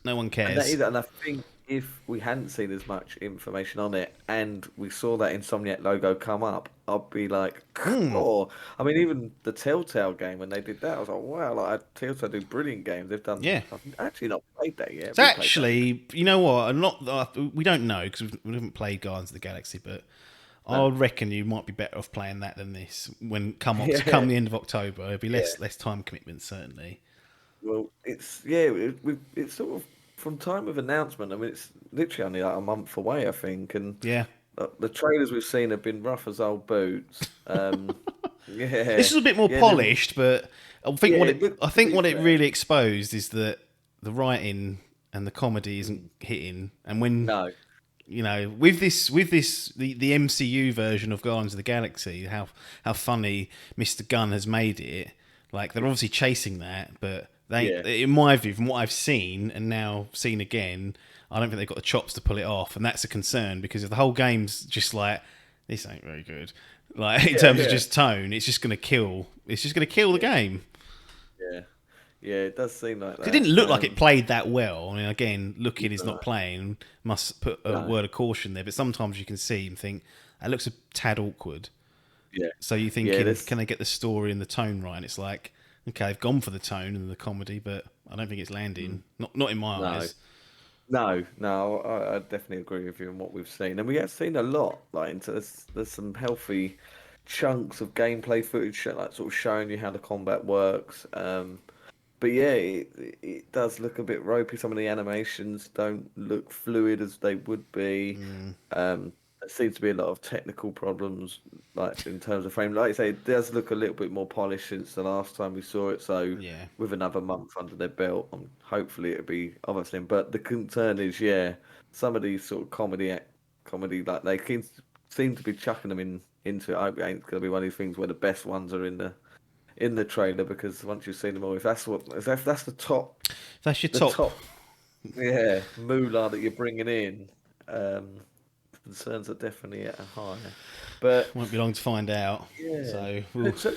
no one and that cares. is, and I think if we hadn't seen as much information on it and we saw that Insomniac logo come up, I'd be like, Hmm. oh, I mean, even the Telltale game when they did that, I was like, wow, like Telltale do brilliant games. They've done. Yeah. I've actually not played that yet. It's Have you played that? actually, you know what? I'm not. We don't know because we haven't played Guardians of the Galaxy, but I No. reckon you might be better off playing that than this. When Yeah. come the end of October, it'll be Yeah. less time commitment certainly. Well, it's yeah, it's sort of from time of announcement. I mean, it's literally only like a month away, I think, and Yeah. the trailers we've seen have been rough as old boots. Yeah, This was a bit more yeah, polished, but yeah. It looked, I to think be what it fair, really exposed is that the writing and the comedy isn't hitting. And when no, with the MCU version of Guardians of the Galaxy, how funny Mr. Gunn has made it. Like they're obviously chasing that, but they, yeah, in my view, from what I've seen and now seen again, I don't think they've got the chops to pull it off, and that's a concern because if the whole game's just like this ain't very good, like in yeah, terms of yeah, just tone, it's just gonna kill. It's just gonna kill the yeah, game. yeah, yeah. It does seem like 'Cause it that. didn't look like it played that well. I mean, again, looking is No, not playing. Must put a no, word of caution there. But sometimes you can see and think that looks a tad awkward. yeah, So you're yeah. thinking, can they get the story and the tone right? And it's like, okay, they've gone for the tone and the comedy, but I don't think it's landing. Not in my No, eyes. no, no. I definitely agree with you on what we've seen, and we have seen a lot. Like, into there's some healthy chunks of gameplay footage, like sort of showing you how the combat works. But yeah, it does look a bit ropey. Some of the animations don't look fluid as they would be. There seems to be a lot of technical problems, like in terms of frame. Like you say, it does look a little bit more polished since the last time we saw it. So Yeah, with another month under their belt, hopefully it'll be obviously. But the concern is, yeah, some of these sort of comedy, like they seem to be chucking them into it. I hope it ain't going to be one of these things where the best ones are in the trailer, because once you've seen them all, if that's that's your the top. top, yeah, moolah that you're bringing in, um, concerns are definitely at a higher. But Won't be long to find out. yeah, So, so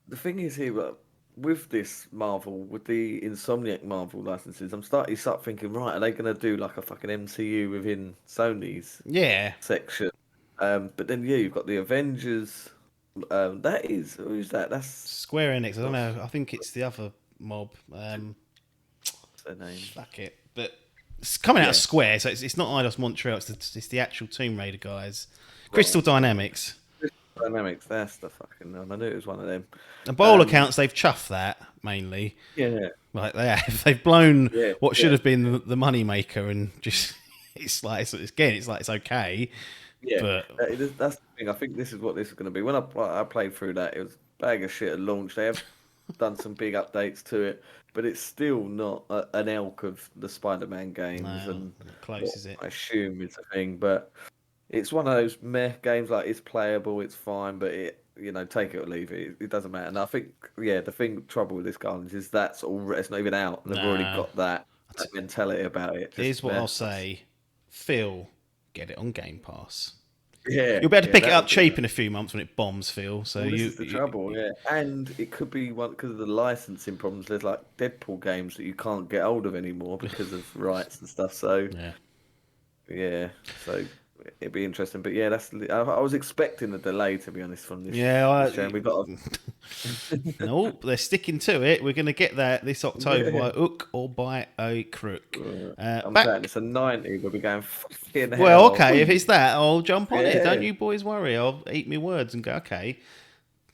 the thing is here, with this Marvel, with the Insomniac Marvel licenses, you start thinking, right, are they going to do like a fucking MCU within Sony's yeah, section? But then yeah, you've got the Avengers. Who's that? That's Square Enix. I don't what's know. I think it's the other mob. their name? Fuck it. But it's coming out of Yeah, Square, so it's not Eidos Montreal. It's the actual Tomb Raider guys. right. Crystal Dynamics. Crystal Dynamics, that's the fucking one. I knew it was one of them. And by all Um, accounts, they've chuffed that mainly. yeah, Like they have. They've blown yeah, what should yeah, have been the money maker, and just it's like it's okay, yeah. but That's the thing. I think this is what this is going to be. When I played through that, it was a bag of shit at launch. They have done some big updates to it, but it's still not an elk of the Spider-Man games, no, and not close what is it? I assume is a thing. But it's one of those meh games. Like, it's playable, it's fine, but take it or leave it. It doesn't matter. And I think, yeah, trouble with this Gardens is it's not even out, and they've already Nah. got that mentality about it. Here's Just what I'll meh. say: Phil, get it on Game Pass. Yeah, You'll be able to yeah, pick it that up would be cheap nice. in a few months when it bombs, Phil. So Well, this is the trouble, yeah. And it could be one because of the licensing problems. There's like Deadpool games that you can't get hold of anymore because of rights and stuff. So yeah. yeah, so it'd be interesting. But yeah, I was expecting a delay, to be honest, from Yeah, this show. And we got no, they're sticking to it. We're going to get that this October yeah. by hook or by a crook. I'm saying Back. it's a 90. We'll be going fucking Well, hell. okay, if it's that, I'll jump on it. Don't Yeah, you boys worry. I'll eat my words and go, okay,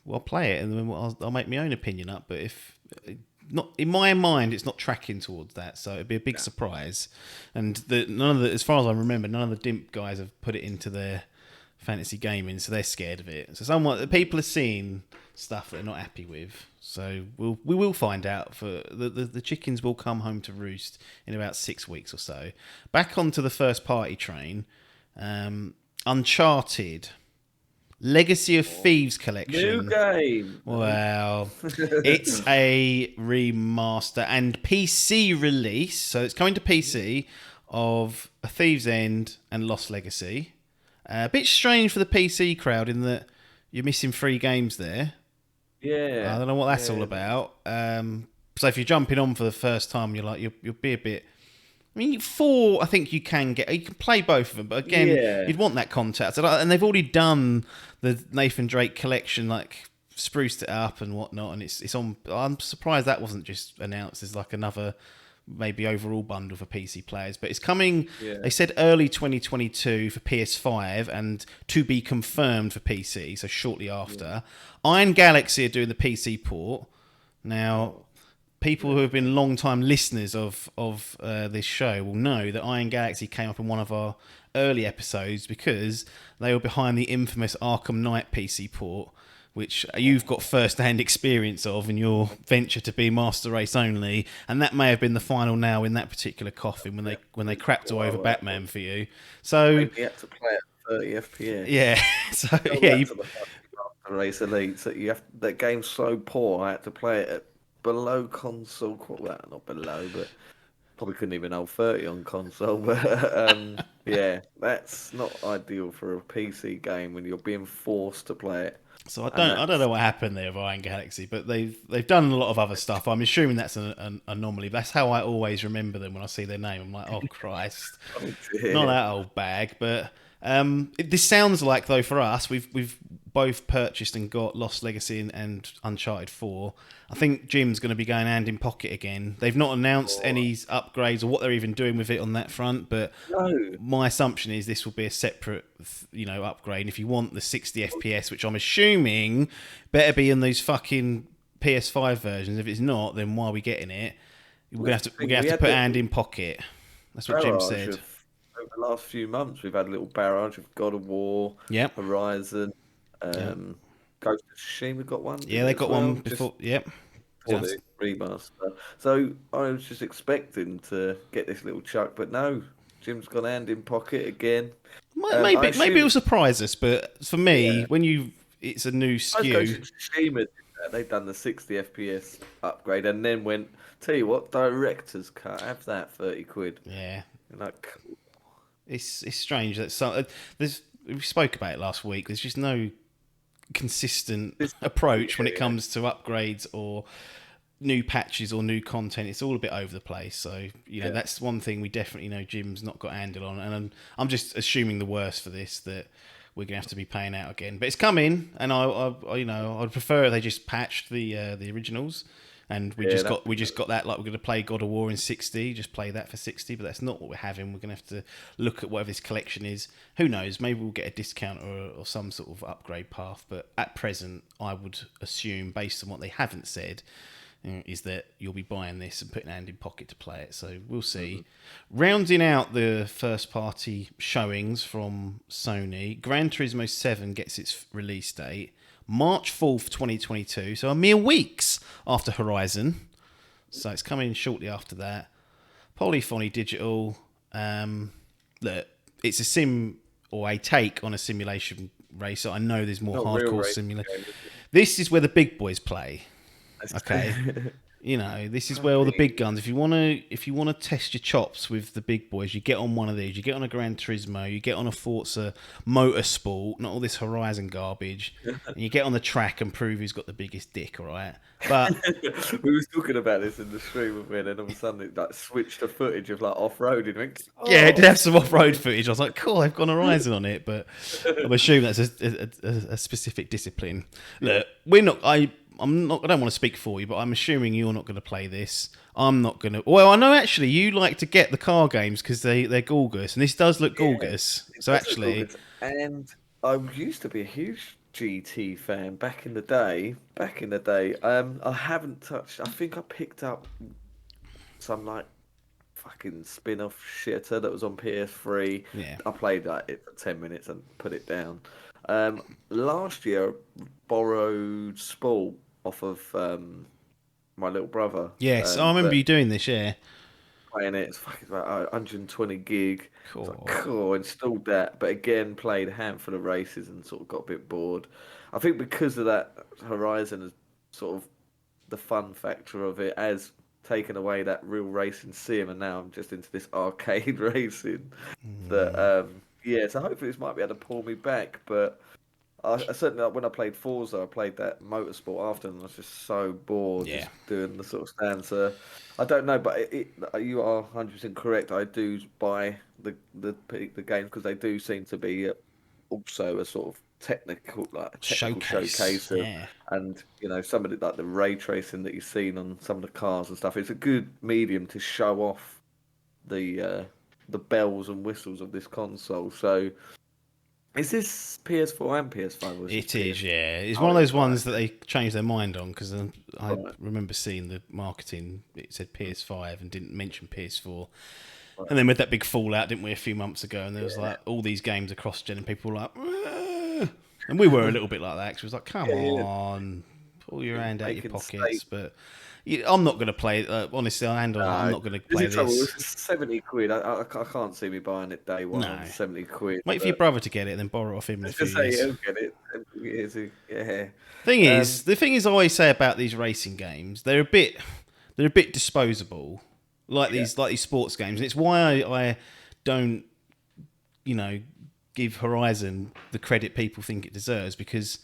well, play it, and then I'll make my own opinion up. But if not in my mind, it's not tracking towards that, so it'd be a big surprise. And as far as I remember, none of the Dimp guys have put it into their fantasy gaming, so they're scared of it. So the people are seeing stuff that they're not happy with. So we will find out. For the chickens will come home to roost in about 6 weeks or so. Back onto the first party train. Uncharted. Legacy of Thieves new collection. game. Well, it's a remaster and PC release, so it's coming to PC of A Thieves End and Lost Legacy. A bit strange for the PC crowd in that you're missing 3 games there. I Yeah, don't know what that's all yeah, about. So if you're jumping on for the first time, you'll be a bit. I mean, 4, I think you can play both of them, but again, yeah. you'd want that contact. And they've already done the Nathan Drake collection, like spruced it up and whatnot, and it's on. I'm surprised that wasn't just announced as like another maybe overall bundle for PC players, but it's coming. Yeah. They said early 2022 for PS5 and to be confirmed for PC, so shortly after. Iron Galaxy are doing the PC port now. People who have been long-time listeners of this show will know that Iron Galaxy came up in one of our early episodes because they were behind the infamous Arkham Knight PC port, which you've got first-hand experience of in your venture to be Master Race only, and that may have been the final nail in that particular coffin when they crapped all over Batman for you. So You had to play at 30 FPS. yeah, so Tell yeah, that to the fucking Master Race Elite. So that game's so poor. I had to play it at below console. Well, not below, but probably couldn't even hold 30 on console. But yeah, that's not ideal for a PC game when you're being forced to play it. So I And don't know what happened there with Iron Galaxy, but they've done a lot of other stuff. I'm assuming that's an anomaly. That's how I always remember them when I see their name. I'm like, oh Christ, oh not dear. that old bag. But this sounds like though for us, we've both purchased and got Lost Legacy and Uncharted 4. I think Jim's going to be going hand in pocket again. They've not announced any upgrades or what they're even doing with it on that front, but No. my assumption is this will be a separate, upgrade. If you want the 60 FPS, which I'm assuming better be in those fucking PS5 versions. If it's not, then why are we getting it? We're gonna have to put hand in pocket. That's what Jim said. Over the last few months, we've had a little barrage of God of War, Yep. Horizon, Yep. Ghost of Tsushima got one. Yeah, they got one before. Yep. For the remaster. So I was just expecting to get this little chuck, but no, Jim's gone hand in pocket again. Maybe it'll surprise us, but for me, Yeah. when it's a new I suppose SKU. Tsushima did that. They've done the 60 FPS upgrade and then went, tell you what, director's cut, have that 30 quid. Yeah. Like, It's strange that we spoke about it last week. There's just no consistent approach when it comes to upgrades or new patches or new content. It's all a bit over the place. So that's one thing we definitely know Jim's not got a handle on, and I'm just assuming the worst for this, that we're gonna have to be paying out again. But it's coming, and I'd prefer they just patched the originals. And we just got that, like we're going to play God of War in 60, just play that for 60, but that's not what we're having. We're going to have to look at whatever this collection is. Who knows? Maybe we'll get a discount or some sort of upgrade path. But at present, I would assume, based on what they haven't said, is that you'll be buying this and putting a hand in pocket to play it. So we'll see. Rounding out the first party showings from Sony, Gran Turismo 7 gets its release date March 4th, 2022, so a mere weeks after Horizon. So it's coming shortly after that. Polyphony Digital, look, it's a sim or a take on a simulation race. So I know there's more hardcore simulation. This is where the big boys play. Okay. This is where all the big guns. If you want to test your chops with the big boys, you get on one of these. You get on a Gran Turismo. You get on a Forza Motorsport, not all this Horizon garbage. And you get on the track and prove who's got the biggest dick. All right. But we was talking about this in the stream, and then all of a sudden it switched to footage of off-roading. Yeah, it did have some off-road footage. I was like, cool, they've gone Horizon on it, but I'm assuming that's a specific discipline. Look, I don't want to speak for you, but I'm assuming you're not going to play this. I'm not going to. Well, I know actually you like to get the car games because they're gorgeous, and this does look gorgeous. So actually, and I used to be a huge GT fan back in the day. I haven't touched. I think I picked up some fucking spin-off shitter that was on PS3. Yeah. I played it for 10 minutes and put it down. Last year, borrowed Spall off of my little brother. Yes, I remember you doing this, yeah. Playing it, it's fucking about 120 gig. Cool. Cool, installed that, but again, played a handful of races and sort of got a bit bored. I think because of that, Horizon is sort of the fun factor of it has taken away that real racing sim, and now I'm just into this arcade racing. That so hopefully this might be able to pull me back. But I certainly, when I played Forza, I played that motorsport after, and I was just so bored just doing the sort of stand. So I don't know, but you are 100% correct. I do buy the games because they do seem to be also a sort of technical showcase and some of the ray tracing that you've seen on some of the cars and stuff. It's a good medium to show off the bells and whistles of this console. So is this PS4 and PS5? It is, yeah. It's one of those ones that they changed their mind on because I remember seeing the marketing. It said PS5 and didn't mention PS4. Right. And then with that big fallout, didn't we, a few months ago? And there was all these games across gen, and people were like, And we were a little bit like that. 'Cause it was like, come Yeah. on, pull your hand out your Making pockets. state. But I'm not going to play. Honestly, hand on heart, I'm No, not going to this play is trouble. this. It's 70 quid. I can't see me buying it day one on No. 70 quid. Wait for your But brother to get it, and then borrow it off him I in a was few gonna say years. he'll get it. Yeah. The thing is, I always say about these racing games, they're a bit disposable, Yeah. like these sports games, and it's why I don't, give Horizon the credit people think it deserves. Because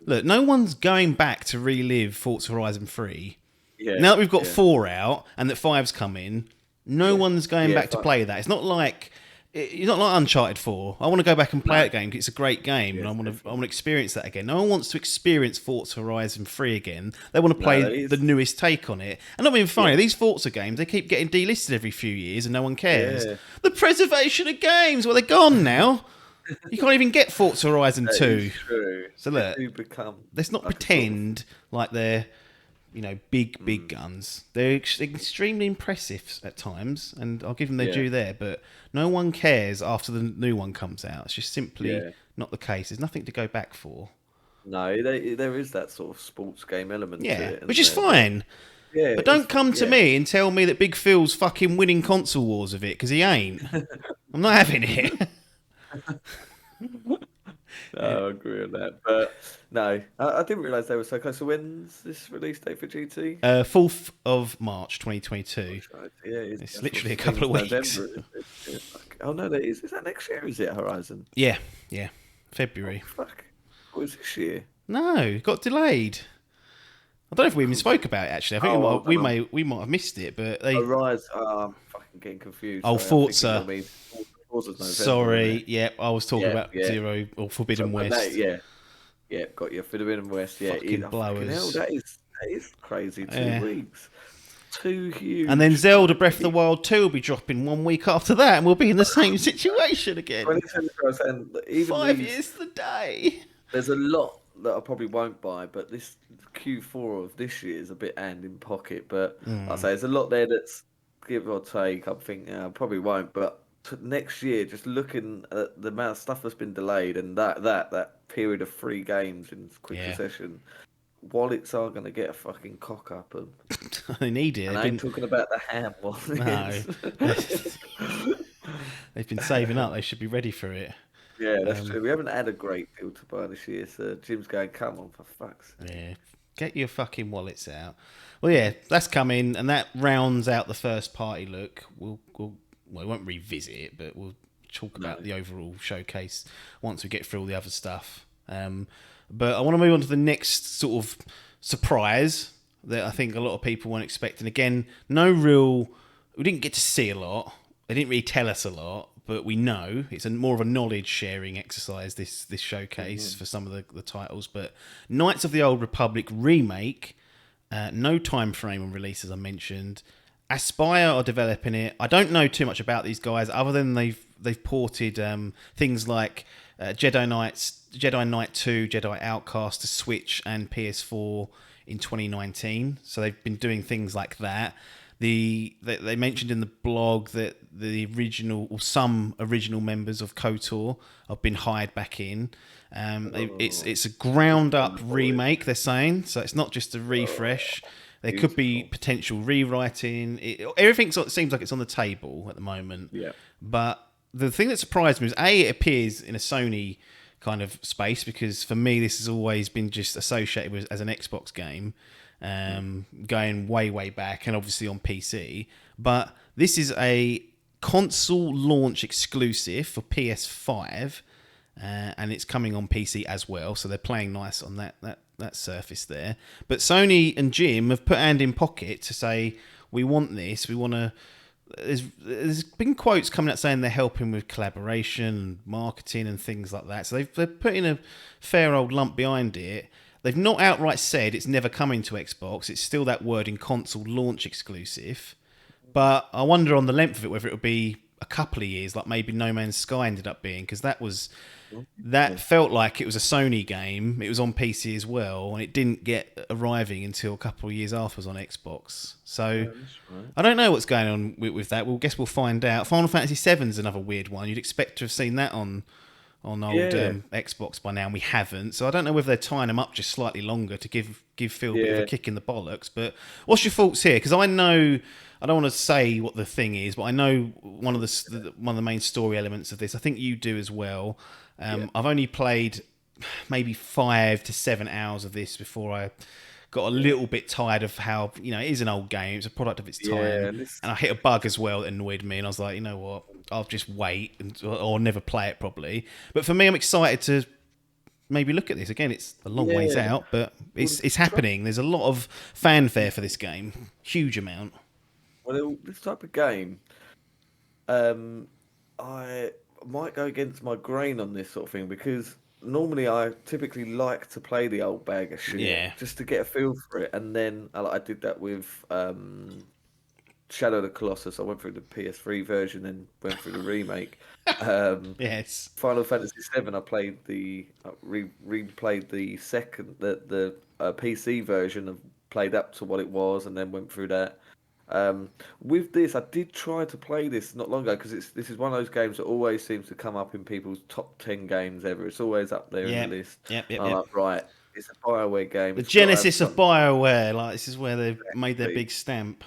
look, no one's going back to relive Forza Horizon 3. Yeah. Now that we've got Yeah. 4 out and that 5's come in, no one's going Yeah, back to play that. It's not like Uncharted 4. I want to go back and play that game 'cause it's a great game, and Yes, I want to experience that again. No one wants to experience Forza Horizon 3 again. They want to No, play that is- the newest take on it. And not being funny, these Forza games, they keep getting delisted every few years and no one cares. Yeah. The preservation of games, well, they're gone now. You can't even get Forza Horizon That 2. is true. So They look, do become let's not like a pretend like they're big guns. They're extremely impressive at times, and I'll give them their Yeah. due there. But no one cares after the new one comes out. It's just simply Yeah. not the case. There's nothing to go back for. No, there is that sort of sports game element to Yeah, it, which is isn't there? fine. Yeah, But don't it's- come to yeah. me and tell me that Big Phil's fucking winning console wars of it, because he ain't. I'm not having it. No, I agree on that. But no, I didn't realise they were so close. So when's this release date for GT? 4th of March 2022. Right, yeah, It's literally a couple of weeks. November, isn't it? Oh no, that is. Is that next year? Or is it Horizon? Yeah, February. Fuck. What was this year? No, it got delayed. I don't know if we even spoke about it actually. I think we might have missed it, but they. Horizon. I'm fucking getting confused. Oh, Sorry, I'm Forza. thinking, I mean, Forza's November, Sorry, isn't it? yeah, I was talking about Yeah. Zero or Forbidden Something like West. that, yeah, got you. Forbidden West. Yeah, Fucking blowers. hell, that is crazy. 2 Yeah. weeks. 2 huge. And then Zelda Breath of the Wild 2 will be dropping 1 week after that, and we'll be in the same situation again. 2024, and even 5 these- years to the day. There's a lot that I probably won't buy, but this Q4 of this year is a bit hand in pocket. But I say there's a lot there that's give or take. I'm thinking I probably won't, but next year, just looking at the amount of stuff that's been delayed and that period of 3 games in quick succession, wallets are going to get a fucking cock up, and They need it. I ain't talking about the ham wallets. No. They've been saving up. They should be ready for it. Yeah, that's true. We haven't had a great deal to buy this year, so Jim's going, come on, for fuck's sake. Yeah. Get your fucking wallets out. Well, yeah, that's coming, and that rounds out the first party look. We won't revisit it, but we'll talk about the overall showcase once we get through all the other stuff. But I want to move on to the next sort of surprise that I think a lot of people weren't expecting. Again, we didn't get to see a lot. They didn't really tell us a lot, but we know it's more of a knowledge sharing exercise, this showcase for some of the titles. But Knights of the Old Republic Remake, no time frame on release, as I mentioned. Aspyr are developing it. I don't know too much about these guys other than they've ported things like Jedi Knight 2, Jedi Outcast to Switch and PS4 in 2019. So they've been doing things like that. They mentioned in the blog that some original members of KOTOR have been hired back in. It's a ground up remake, they're saying, so it's not just a refresh. There could be potential rewriting. Everything seems like it's on the table at the moment. Yeah. But the thing that surprised me is it appears in a Sony kind of space, because for me this has always been just associated with as an Xbox game, going way back, and obviously on PC. But this is a console launch exclusive for PS5, and it's coming on PC as well. So they're playing nice on that surface there. But Sony and Jim have put hand in pocket to say, we want this. We want to. There's been quotes coming out saying they're helping with collaboration and marketing and things like that. So they're putting a fair old lump behind it. They've not outright said it's never coming to Xbox. It's still that word in console launch exclusive. But I wonder on the length of it whether it'll be a couple of years, like maybe No Man's Sky ended up being, because that felt like it was a Sony game. It was on PC as well, and it didn't get arriving until a couple of years after it was on Xbox. So I don't know what's going on with that. We'll find out. Final Fantasy VII is another weird one. You'd expect to have seen that on on old Yeah, Xbox by now, and we haven't. So I don't know whether they're tying them up just slightly longer to give Phil a bit of a yeah, kick in the bollocks. But what's your thoughts here? Because I know I don't want to say what the thing is, but I know one of the main story elements of this. I think you do as well. yeah, I've only played maybe 5 to 7 hours of this before I got a yeah, little bit tired of how it is an old game. It's a product of its yeah. time, And this, and I hit a bug as well that annoyed me. And I was like, you know what? I'll just wait or never play it properly. But for me, I'm excited to maybe look at this again. It's a long ways yeah. out, but Well, it's happening. There's a lot of fanfare for this game, huge amount. this type of game, um, I might go against my grain on this sort of thing because normally I typically like to play the old bag of shit Yeah, just to get a feel for it, and then I did that with Shadow of the Colossus. I went through the PS3 version and went through the remake. Um, yes, Final Fantasy VII. I played replayed the second the PC version of played up to what it was, and then went through that. Um, with this, I did try to play this not long ago because this is one of those games that always seems to come up in people's top 10 games ever. It's always up there in the yep, list. yep, yep, And I'm yep. like, right, it's a Bioware game. The It's got to have genesis of something. BioWare, like this is where they've made their Exactly. big stamp.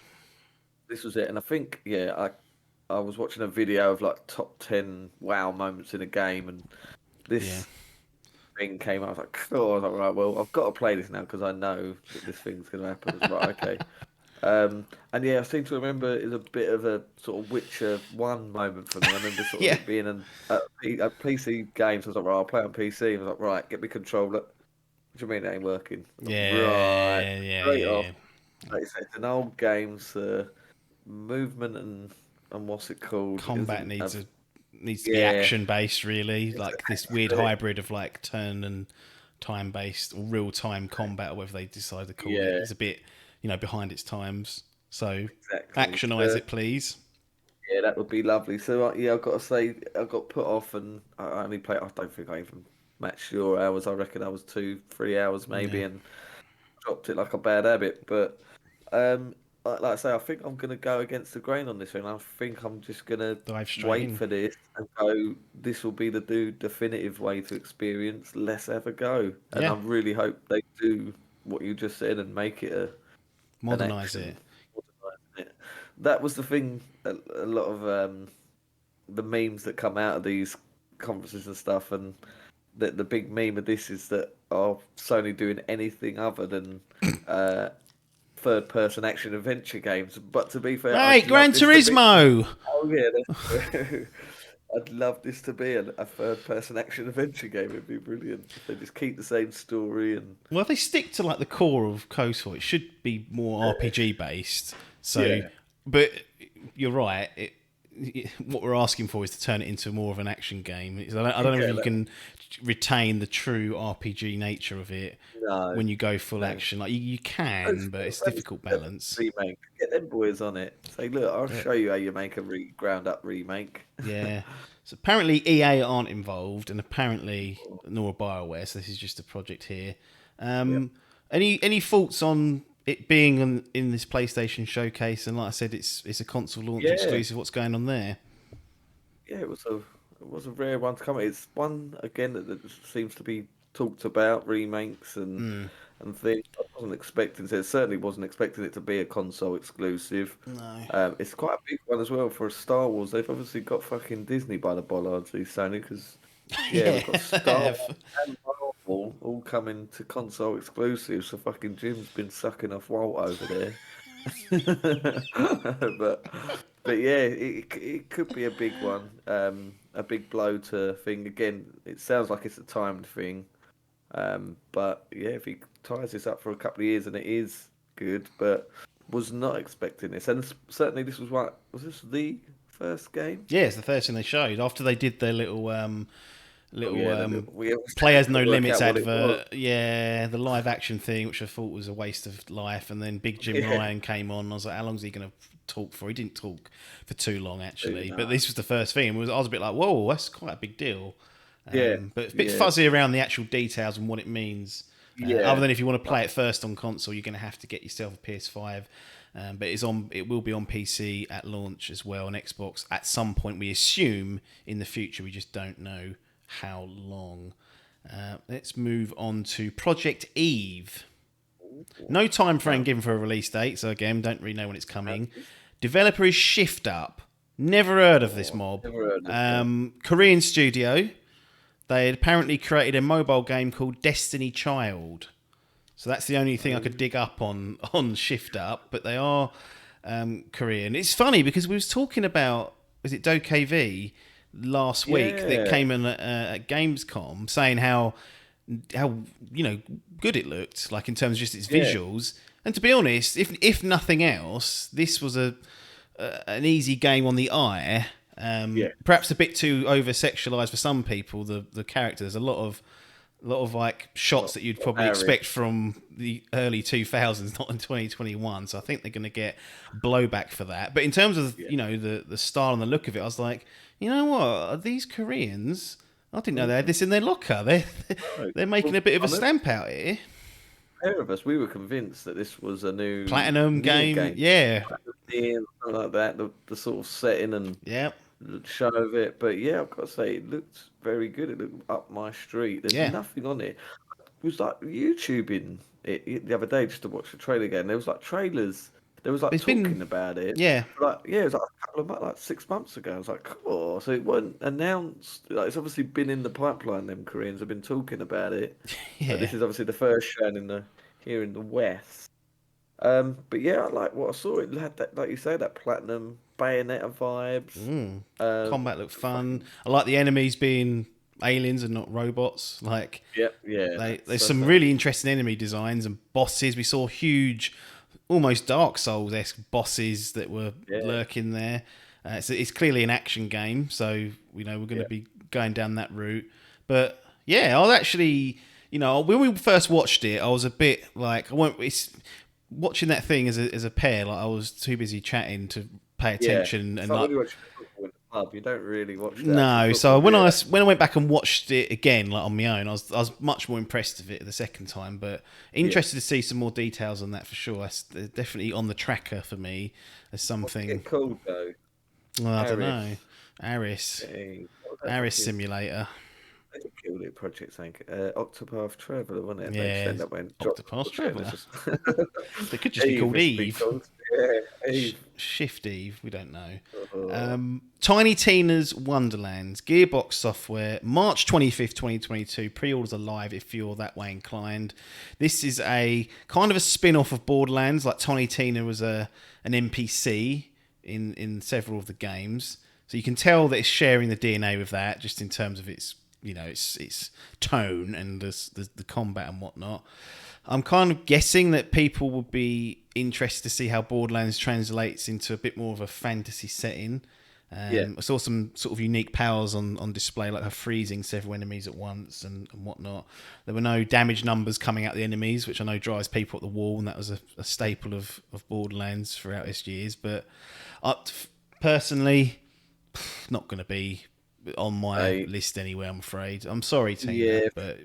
This was it, and I think I was watching a video of like top 10 wow moments in a game, and Yeah, this thing came out. I was like, oh, I was like, right, well, I've got to play this now because I know that this thing's going to happen. I was right, okay. And yeah, I seem to remember it's a bit of a sort of Witcher 1 moment for me. I remember sort of yeah, it being a PC game, so I was like, right, I'll play on PC. I was like, right, get me controller. What do you mean it ain't working? I was like, right, yeah, yeah, straight yeah. off. Like you said, it's an old game's movement and what's it called? Combat Isn't a needs to be yeah, action based, really, it's like this weird hybrid of like turn and time based or real time combat, or whatever they decide to call it. yeah, It's a bit behind its times. So exactly. actionize So, it, please. yeah, that would be lovely. So yeah, I've got to say, I got put off, and I only played. I don't think I even matched your hours. I reckon I was 2, 3 hours maybe, Yeah, and dropped it like a bad habit. But like I say, I think I'm gonna go against the grain on this one. I think I'm just gonna dive straight wait in. for this and go. This will be the definitive way to experience. Let's have a go. And Yeah, I really hope they do what you just said and make it an modernize action. it. Modernising it. That was the thing. A lot of the memes that come out of these conferences and stuff, and the big meme of this is that Sony doing anything other than uh, third person action adventure games. But to be fair, Mate, I'd love Gran this to be. Turismo. Oh yeah, that's true. I'd love this to be a third person action adventure game. It'd be brilliant if they just keep the same story and Well, if they stick to like the core of KOTOR, it should be more RPG based. So, yeah, but you're right. What we're asking for is to turn it into more of an action game. I don't know if yeah, you can retain the true RPG nature of it no, when you go full no. action. Like you can, but it's a difficult balance. Remake. Get them boys on it. Say, look, I'll Yeah. show you how you make a ground up remake. Yeah. So apparently EA aren't involved, and apparently nor BioWare. So this is just a project here. Yeah. Any thoughts on it being in this PlayStation showcase? And like I said, it's a console launch Yeah, exclusive. What's going on there? yeah, it was a rare one to come. It's one again that seems to be talked about remakes Hmm. and things. I wasn't expecting it. Certainly wasn't expecting it to be a console exclusive. No. It's quite a big one as well for a Star Wars. They've obviously got fucking Disney by the bollards, these Sony, because yeah, we've Yeah. got Star Wars and Marvel all coming to console exclusives. So fucking Jim's been sucking off Walt over there. but but yeah, it could be a big one, a big blow to thing. Again, it sounds like it's a timed thing, but yeah, if he ties this up for a couple of years and it is good, but was not expecting this, and certainly this was this the first game? Yeah, it's the first thing they showed after they did their little Oh little yeah, we always Players No couldn't work Limits out what it was. advert. Yeah, the live action thing, which I thought was a waste of life. And then Big Jim Yeah, Ryan came on. And I was like, how long is he going to talk for? He didn't talk for too long, actually. But no. this was the first thing. I was a bit like, whoa, that's quite a big deal. Yeah, But it's a bit yeah, fuzzy around the actual details and what it means. Other yeah. than if you want to play it first on console, you're going to have to get yourself a PS5. But it will be on PC at launch as well, and Xbox at some point. We assume in the future. We just don't know how long. Let's move on to Project Eve. No time frame given for a release date, so again, don't really know when it's coming. Developer is Shift Up. Never heard of this mob. Never heard of it. Korean studio. They had apparently created a mobile game called Destiny Child. So that's the only thing I could dig up on Shift Up, but they are Korean. It's funny because we was talking about, was it DoKV last week that Yeah. came in at Gamescom saying how good it looked, like in terms of just its visuals. And to be honest, if nothing else, this was an easy game on the eye. Perhaps a bit too over sexualized for some people. The character, there's a lot of like shots that you'd probably expect from the early 2000s, not in 2021. So I think they're going to get blowback for that. But in terms of the style and the look of it, I was like, you know what, are these Koreans? I didn't know they had this in their locker. They're making a bit of a stamp out here. Pair of us, we were convinced that this was a new Platinum game. Yeah. Something like that. The sort of setting and Yeah. the show of it. But yeah, I've got to say, it looked very good. It looked up my street. There's nothing on it. It was like YouTubing it the other day just to watch the trailer again. There was like trailers. There was like talking about it. Yeah. It was like a couple of months, like 6 months ago. I was like, cool. So it wasn't announced. Like, it's obviously been in the pipeline. Them Koreans have been talking about it. Yeah. But this is obviously the first shown here in the West. But yeah, I like what I saw. It had that, like you say, that platinum Bayonetta vibes. Combat looked fun. I like the enemies being aliens and not robots. Like, there's some really interesting enemy designs and bosses. We saw huge, almost Dark Souls-esque bosses that were lurking there. So it's clearly an action game, so we're going to be going down that route. But yeah, I was actually, when we first watched it, I was a bit like, watching that thing as a pair. Like, I was too busy chatting to pay attention, and like, when you watch football in the pub, you don't really watch that. No, so when I went back and watched it again, like on my own, I was much more impressed with it the second time. But interested to see some more details on that for sure. That's definitely on the tracker for me as something. What's it called though? Well, I don't know. Aris Simulator. They killed it, Project Anchor. Octopath Traveler, wasn't it? Yeah, that went Octopath Traveler. They could just be called Eve. Eve. Shift Eve, we don't know. Tiny Tina's Wonderlands, Gearbox Software, March 25th, 2022. Pre-orders are live if you're that way inclined. This is a kind of a spin-off of Borderlands. Like, Tiny Tina was an NPC in several of the games. So you can tell that it's sharing the DNA with that, just in terms of its tone and the combat and whatnot. I'm kind of guessing that people will be interested to see how Borderlands translates into a bit more of a fantasy setting. I saw some sort of unique powers on display, like her freezing several enemies at once and whatnot. There were no damage numbers coming out the enemies, which I know drives people at the wall, and that was a staple of Borderlands throughout its years. But personally, not going to be on my list anyway, I'm afraid. I'm sorry, Tina, but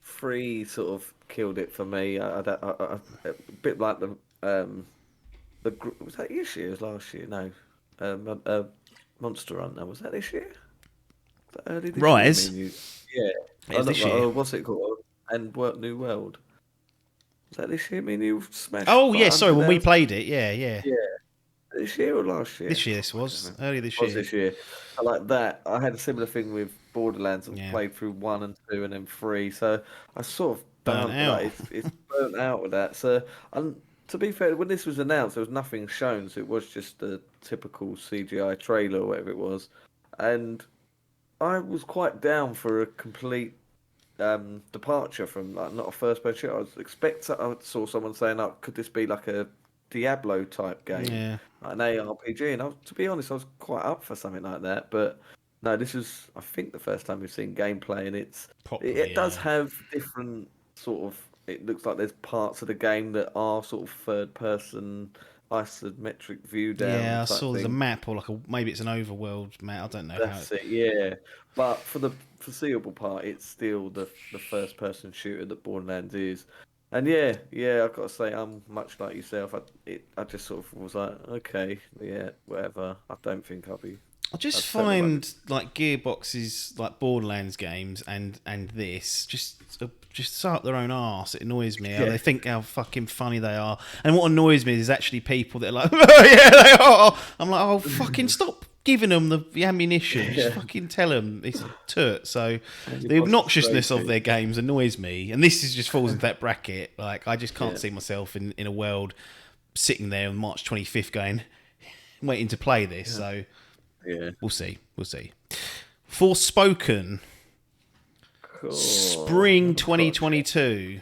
free sort of killed it for me. A bit like the was that this year? Was last year? No, Monster Hunter, was that this year? Was that early this Rise. Year? This year. What's it called? And New World. Was that this year? You smashed. Oh yeah, sorry. When we played it, yeah. This year or last year? This year, this was earlier this year. Was this year? I like that. I had a similar thing with Borderlands. I played through 1 and 2 and then 3, so I sort of burnt out. It's burnt out with that. So, to be fair, when this was announced, there was nothing shown, so it was just a typical CGI trailer or whatever it was, and I was quite down for a complete departure from not a first-person shooter. I saw someone saying, could this be like a Diablo type game, like an ARPG, and to be honest, I was quite up for something like that. But no, this is, I think, the first time we've seen gameplay, and it does have different sort of. It looks like there's parts of the game that are sort of third-person isometric view down. Yeah, I saw there's a map, or maybe it's an overworld map. I don't know. That's it. Yeah, but for the foreseeable part, it's still the first-person shooter that Borderlands is. And I've got to say, I'm much like yourself. I just sort of was like, okay, whatever. I don't think I'll be. I just I'd certainly like find like Gearbox's like Borderlands games and this just so up their own arse. It annoys me. How Yeah. they think how fucking funny they are. And what annoys me is actually people that are like, oh yeah, they are. I'm like, oh fucking stop giving them the ammunition. Just fucking tell them it's a toot. So the obnoxiousness of their games annoys me. And this just falls into that bracket. Like I just can't see myself in a world sitting there on March 25th going, waiting to play this. So Yeah. we'll see. Forspoken. Cool. Spring 2022.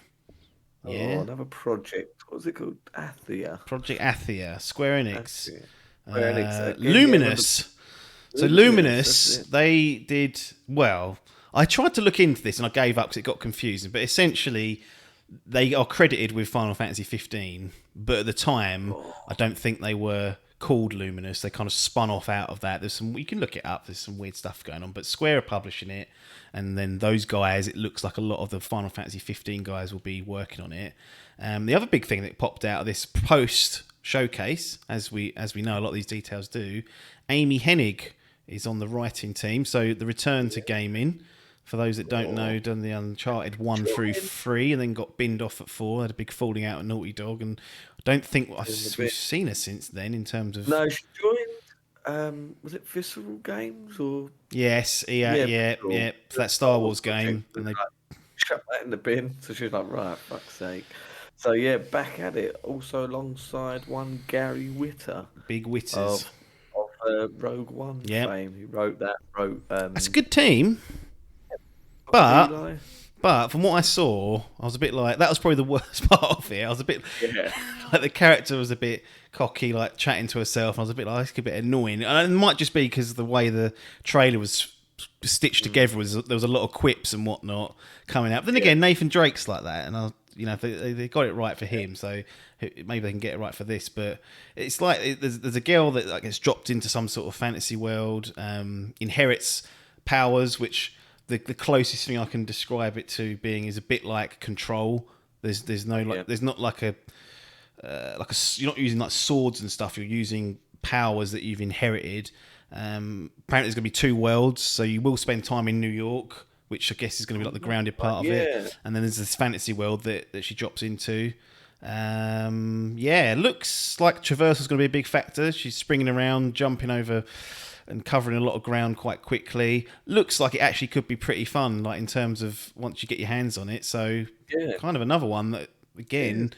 Oh, Yeah. another project. What was it called? Athia. Project Athia. Square Enix. Square Enix, again, Luminous. So Luminous, that's it. they did well. I tried to look into this and I gave up because it got confusing. But essentially, they are credited with Final Fantasy 15. But at the time, I don't think they were called Luminous. They kind of spun off out of that. There's some, you can look it up. There's some weird stuff going on. But Square are publishing it, and then those guys, it looks like a lot of the Final Fantasy 15 guys will be working on it. The other big thing that popped out of this post showcase, as we know, a lot of these details do. Amy Hennig is on the writing team, so the return to gaming. For those that don't know, done the Uncharted 1 through 3 and then got binned off at 4. Had a big falling out at Naughty Dog, and I don't think we've seen her since then in terms of... No, she joined, was it Visceral Games or... Yes, yeah. For that Star Wars game. And they shut that in the bin, so she was like, right, fuck's sake. So yeah, back at it. Also alongside one Gary Whitta. Big Witters. Of Rogue One fame. He wrote that, That's a good team. But from what I saw, I was a bit like, that was probably the worst part of it. I was a bit like, the character was a bit cocky, like chatting to herself. I was a bit like, it's a bit annoying. And it might just be because the way the trailer was stitched together was there was a lot of quips and whatnot coming out. But then again, Nathan Drake's like that, and they got it right for him, so maybe they can get it right for this. But it's like there's a girl that like gets dropped into some sort of fantasy world, inherits powers, which the closest thing I can describe it to being is a bit like Control. There's no like there's not like a you're not using like swords and stuff. You're using powers that you've inherited. Apparently there's going to be 2 worlds, so you will spend time in New York, which I guess is going to be like the grounded part of it. And then there's this fantasy world that she drops into. Looks like traversal's going to be a big factor. She's springing around, jumping over and covering a lot of ground quite quickly. Looks like it actually could be pretty fun, like in terms of once you get your hands on it. So kind of another one that, again,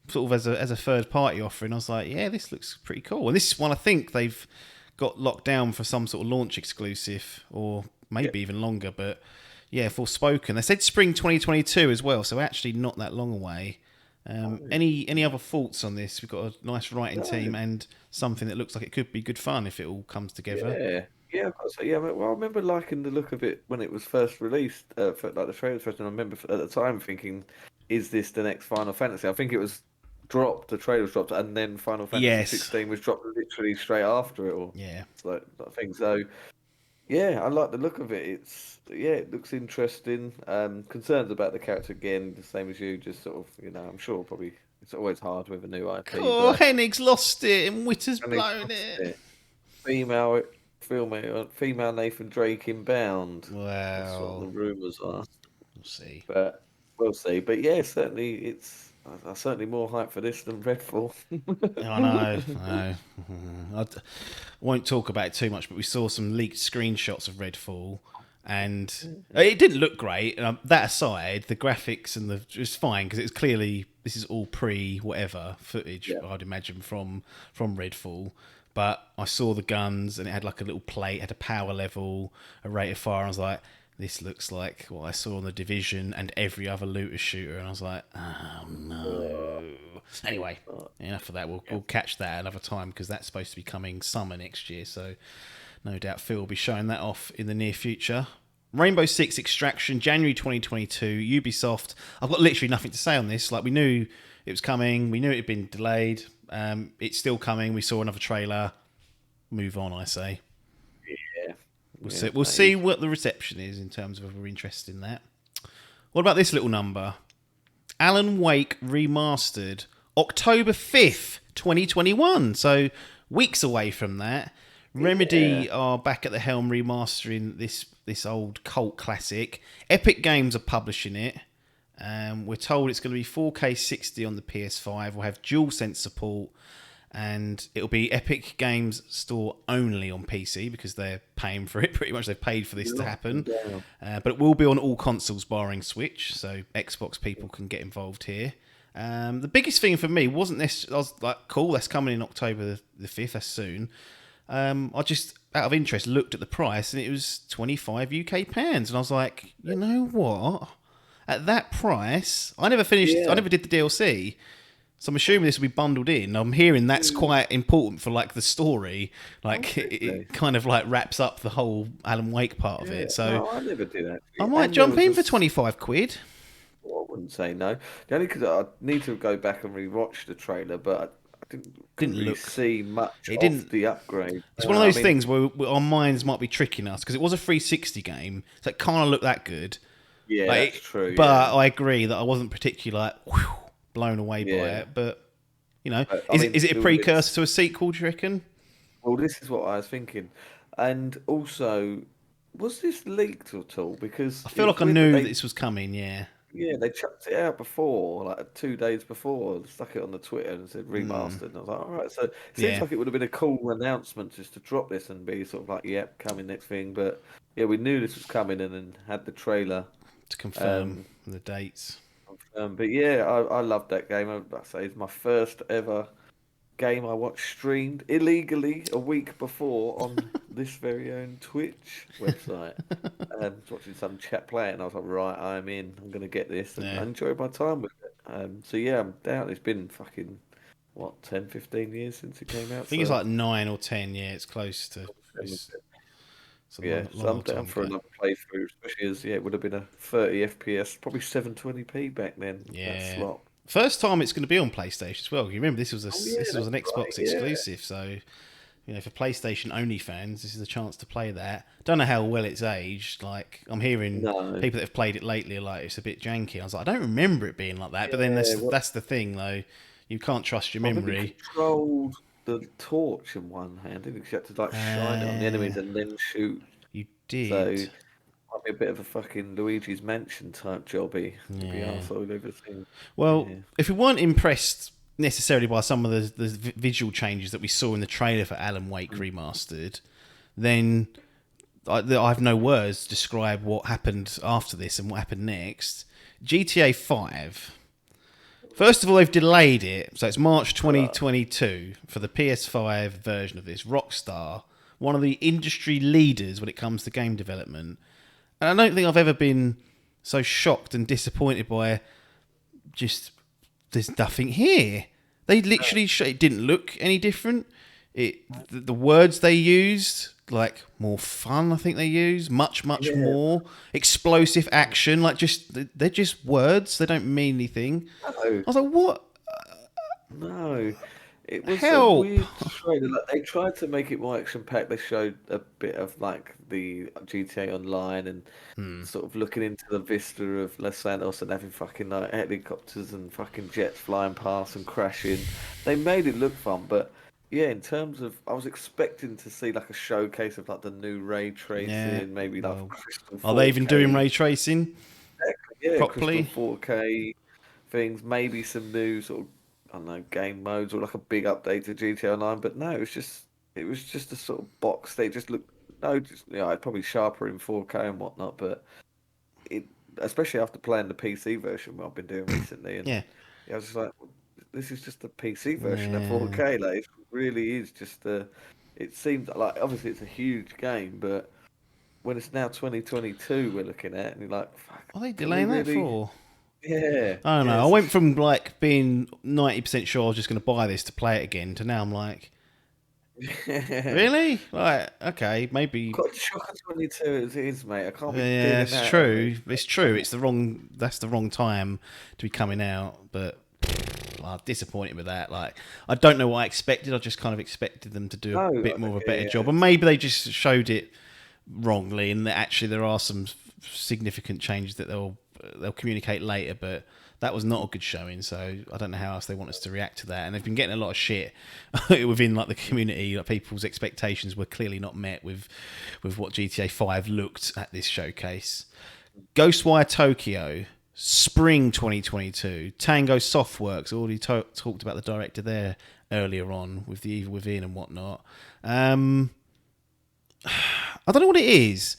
sort of as a third party offering, I was like, yeah, this looks pretty cool. And this one, I think they've got locked down for some sort of launch exclusive, or maybe even longer. But yeah, Forspoken. They said spring 2022 as well, so actually not that long away. Any other thoughts on this? We've got a nice writing team and something that looks like it could be good fun if it all comes together. Yeah, I've got to say, well, I remember liking the look of it when it was first released, for, like the trailer was first, and I remember at the time thinking, is this the next Final Fantasy? I think it was dropped, the trailer was dropped, and then Final Fantasy 16 was dropped literally straight after it all. It's like I think so. Yeah, I like the look of it. It looks interesting. Concerns about the character again, the same as you. Just sort of, I'm sure probably it's always hard with a new IP. Oh, Hennig's lost it and Witter's blown it. Female Nathan Drake inbound. Wow. That's what the rumours are. We'll see. But we'll see. But yeah, certainly I'm certainly more hyped for this than Redfall. I know. I won't talk about it too much, but we saw some leaked screenshots of Redfall, and it didn't look great. That aside, the graphics and it was fine because it was clearly this is all pre-whatever footage, I'd imagine, from Redfall. But I saw the guns, and it had like a little plate, had a power level, a rate of fire, and I was like, this looks like what I saw on The Division and every other looter shooter. And I was like, oh, no. Anyway, enough of that. We'll catch that another time because that's supposed to be coming summer next year. So no doubt Phil will be showing that off in the near future. Rainbow Six Extraction, January 2022, Ubisoft. I've got literally nothing to say on this. Like, we knew it was coming. We knew it had been delayed. It's still coming. We saw another trailer. Move on, I say. We'll see what the reception is in terms of if we're interested in that. What about this little number? Alan Wake Remastered, October 5th, 2021. So weeks away from that. Yeah. Remedy are back at the helm remastering this old cult classic. Epic Games are publishing it. We're told it's going to be 4K 60 on the PS5. We'll have DualSense support, and it'll be Epic Games Store only on PC because they're paying for it. Pretty much, they've paid for this to happen. But it will be on all consoles barring Switch, so Xbox people can get involved here. The biggest thing for me wasn't this. I was like, cool, that's coming in October the 5th. That's soon. I just, out of interest, looked at the price, and it was 25 UK pounds, and I was like, you know what? At that price, I never finished. Yeah. I never did the DLC, so I'm assuming this will be bundled in. I'm hearing that's quite important for like the story. Like it kind of like wraps up the whole Alan Wake part of it. So No, I never did that. I might jump in for 25 quid. Well, I wouldn't say no. The only because I need to go back and rewatch the trailer, but I couldn't really look. see much It of didn't. the upgrade. It's one of those things where our minds might be tricking us because it was a 360 game, so it kind of looked that good. Yeah, Like, that's true. But I agree that I wasn't particularly like blown away by it. But you know, is it a precursor to a sequel? Do you reckon? Well, this is what I was thinking, and also, was this leaked at all? Because I feel like I knew that this was coming. Yeah. Yeah, they chucked it out before, like 2 days before, stuck it on the Twitter and said remastered. And I was like, all right. So it seems like it would have been a cool announcement just to drop this and be sort of like, yep, coming next thing. But yeah, we knew this was coming and then had the trailer to confirm the dates. But yeah, I loved that game. I say it's my first ever game I watched streamed illegally a week before on this very own Twitch website. I was watching some chat play it, and I was like, right, I'm in. I'm going to get this. And I enjoyed my time with it. So yeah, I'm down. It's been fucking, 10, 15 years since it came out? I think it's like 9 or 10. Yeah, it's close to. So I'm down for another playthrough, especially as it would have been a 30 FPS, probably 720p back then. Yeah. That slot. First time it's going to be on PlayStation as well. You remember this was an Xbox exclusive, so for PlayStation only fans, this is a chance to play that. Don't know how well it's aged. Like I'm hearing people that have played it lately are like it's a bit janky. I was like, I don't remember it being like that. But then that's the thing though. You can't trust your memory. You controlled the torch in one hand, didn't you? You had to like shine it on the enemies and then shoot. You did. So might be a bit of a fucking Luigi's Mansion type jobby. To be arsehole everything. Well, if we weren't impressed necessarily by some of the visual changes that we saw in the trailer for Alan Wake Remastered, then I have no words to describe what happened after this and what happened next. GTA 5. First of all, they've delayed it, so it's March 2022 for the PS5 version of this. Rockstar, one of the industry leaders when it comes to game development. And I don't think I've ever been so shocked and disappointed by just there's nothing here. They literally it didn't look any different. The words they used, like more fun, I think they used much more explosive action. Like they're just words. They don't mean anything. I was like, what? No. It was Help. a weird trailer. Like, they tried to make it more action-packed. They showed a bit of like the GTA Online and sort of looking into the vista of Los Santos and having fucking like helicopters and fucking jets flying past and crashing. They made it look fun, but yeah, in terms of, I was expecting to see like a showcase of like the new ray tracing, maybe like crystal 4K. Are they even doing ray tracing? Yeah, properly? Crystal 4K things, maybe some new sort of, I don't know, game modes or like a big update to GTA Online, but no, it was just a sort of box. They just looked it's probably sharper in 4K and whatnot, but it, especially after playing the PC version, what I've been doing recently, and I was just like, this is just the PC version of 4K. Like it really is just it seems like obviously it's a huge game, but when it's now 2022 we're looking at, and you're like, fuck, Are they delaying that for? Yeah. I don't know. I went from like being 90% sure I was just going to buy this to play it again to now I'm like, really? Like, okay, maybe. Got shock of 22 as it is, mate. I can't be doing Yeah, that. it's true. It's true. That's the wrong time to be coming out. But I'm disappointed with that. Like, I don't know what I expected. I just kind of expected them to do a bit more of a better job, and maybe they just showed it wrongly, and that actually there are some significant changes that they'll communicate later. But that was not a good showing. So I don't know how else they want us to react to that. And they've been getting a lot of shit within like the community. Like people's expectations were clearly not met with what GTA 5 looked at this showcase. Ghostwire Tokyo, Spring 2022. Tango Softworks, already talked about the director there earlier on with The Evil Within and whatnot. I don't know what it is.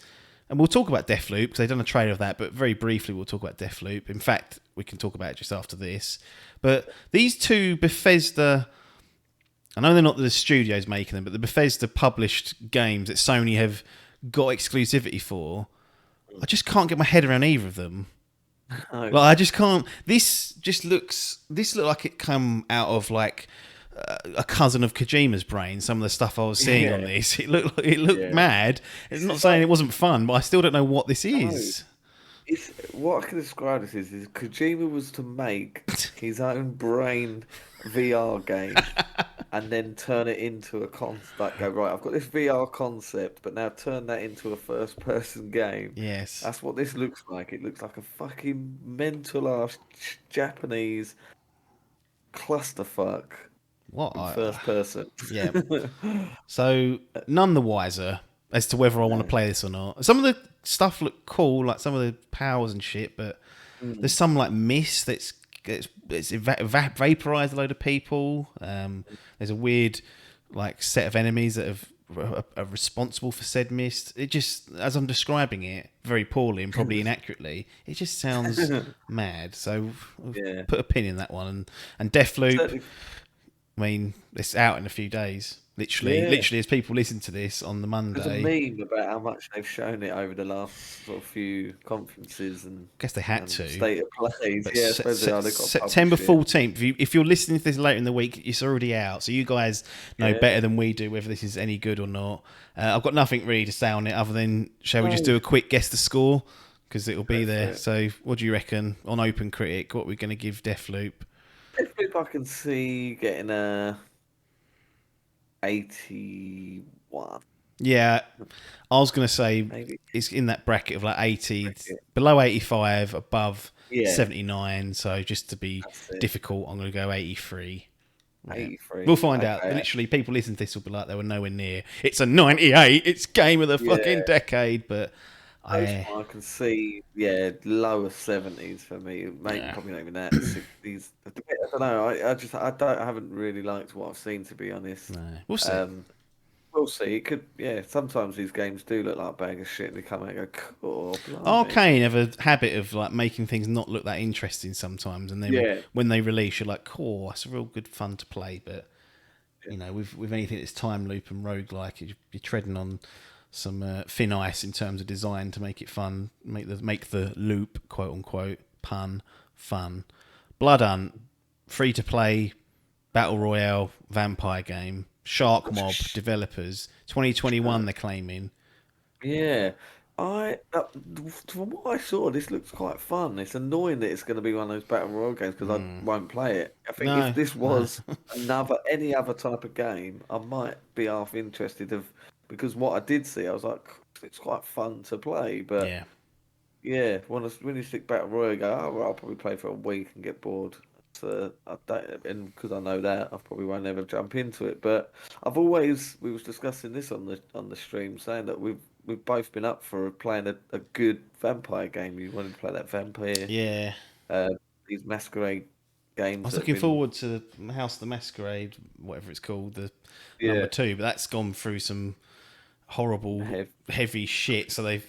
And we'll talk about Deathloop because they've done a trailer of that, but very briefly we'll talk about Deathloop. In fact, we can talk about it just after this. But these two Bethesda, I know they're not the studios making them, but the Bethesda published games that Sony have got exclusivity for, I just can't get my head around either of them. No. Like I just can't. This looked like it come out of like a cousin of Kojima's brain. Some of the stuff I was seeing on this, it looked mad. It's not saying it wasn't fun, but I still don't know what this is. It's what I can describe this is Kojima was to make his own brain VR game and then turn it into a concept. Go right, I've got this VR concept, but now turn that into a first-person game. Yes, that's what this looks like. It looks like a fucking mental-ass Japanese clusterfuck. What first person? Yeah. So none the wiser as to whether I want to play this or not. Some of the stuff looked cool, like some of the powers and shit, but there's some like mist that's vaporized a load of people. There's a weird like set of enemies that are responsible for said mist. It just, as I'm describing it very poorly and probably inaccurately, it just sounds mad. So put a pin in that one. And Deathloop, I mean, it's out in a few days. Literally as people listen to this on the Monday. There's a meme about how much they've shown it over the last sort of few conferences and I guess they had to. State of plays. But September 14th. If you're listening to this later in the week, it's already out. So you guys know better than we do whether this is any good or not. I've got nothing really to say on it other than, shall we just do a quick guess the score? Because it'll be there. So what do you reckon on Open Critic? What we're going to give Deathloop? Deathloop I can see getting a 81. Yeah, I was going to say maybe it's in that bracket of like 80, below 85, above 79. So just to be difficult, I'm going to go 83. 83. We'll find out. Literally, people listen to this will be like they were nowhere near. It's a 98. It's game of the fucking decade. But I can see, lower 70s for me. Maybe probably not even that. 60s. I don't know. I haven't really liked what I've seen, to be honest. No. We'll see. We'll see. It could, sometimes these games do look like a bag of shit and they come out and go, cool. Arcane have a habit of like making things not look that interesting sometimes, and then when they release, you're like, cool, that's real good fun to play. But you know, with anything that's time loop and roguelike, you're treading on some thin ice in terms of design to make it fun, make the loop, quote unquote, pun, fun. Blood Hunt, free to play, battle royale, vampire game. Shark Mob developers, 2021 they're claiming. Yeah, from what I saw, this looks quite fun. It's annoying that it's going to be one of those battle royale games because I won't play it. I think if this was any other type of game, I might be half interested because what I did see, I was like, it's quite fun to play. But when you stick battle royale, you go, well, I'll probably play for a week and get bored. So and because I know that, I probably won't ever jump into it. But we was discussing this on the stream, saying that we've both been up for playing a good vampire game. You wanted to play that vampire, these masquerade games. I was looking forward to House of the Masquerade, whatever it's called, the number 2, but that's gone through some horrible heavy shit. So the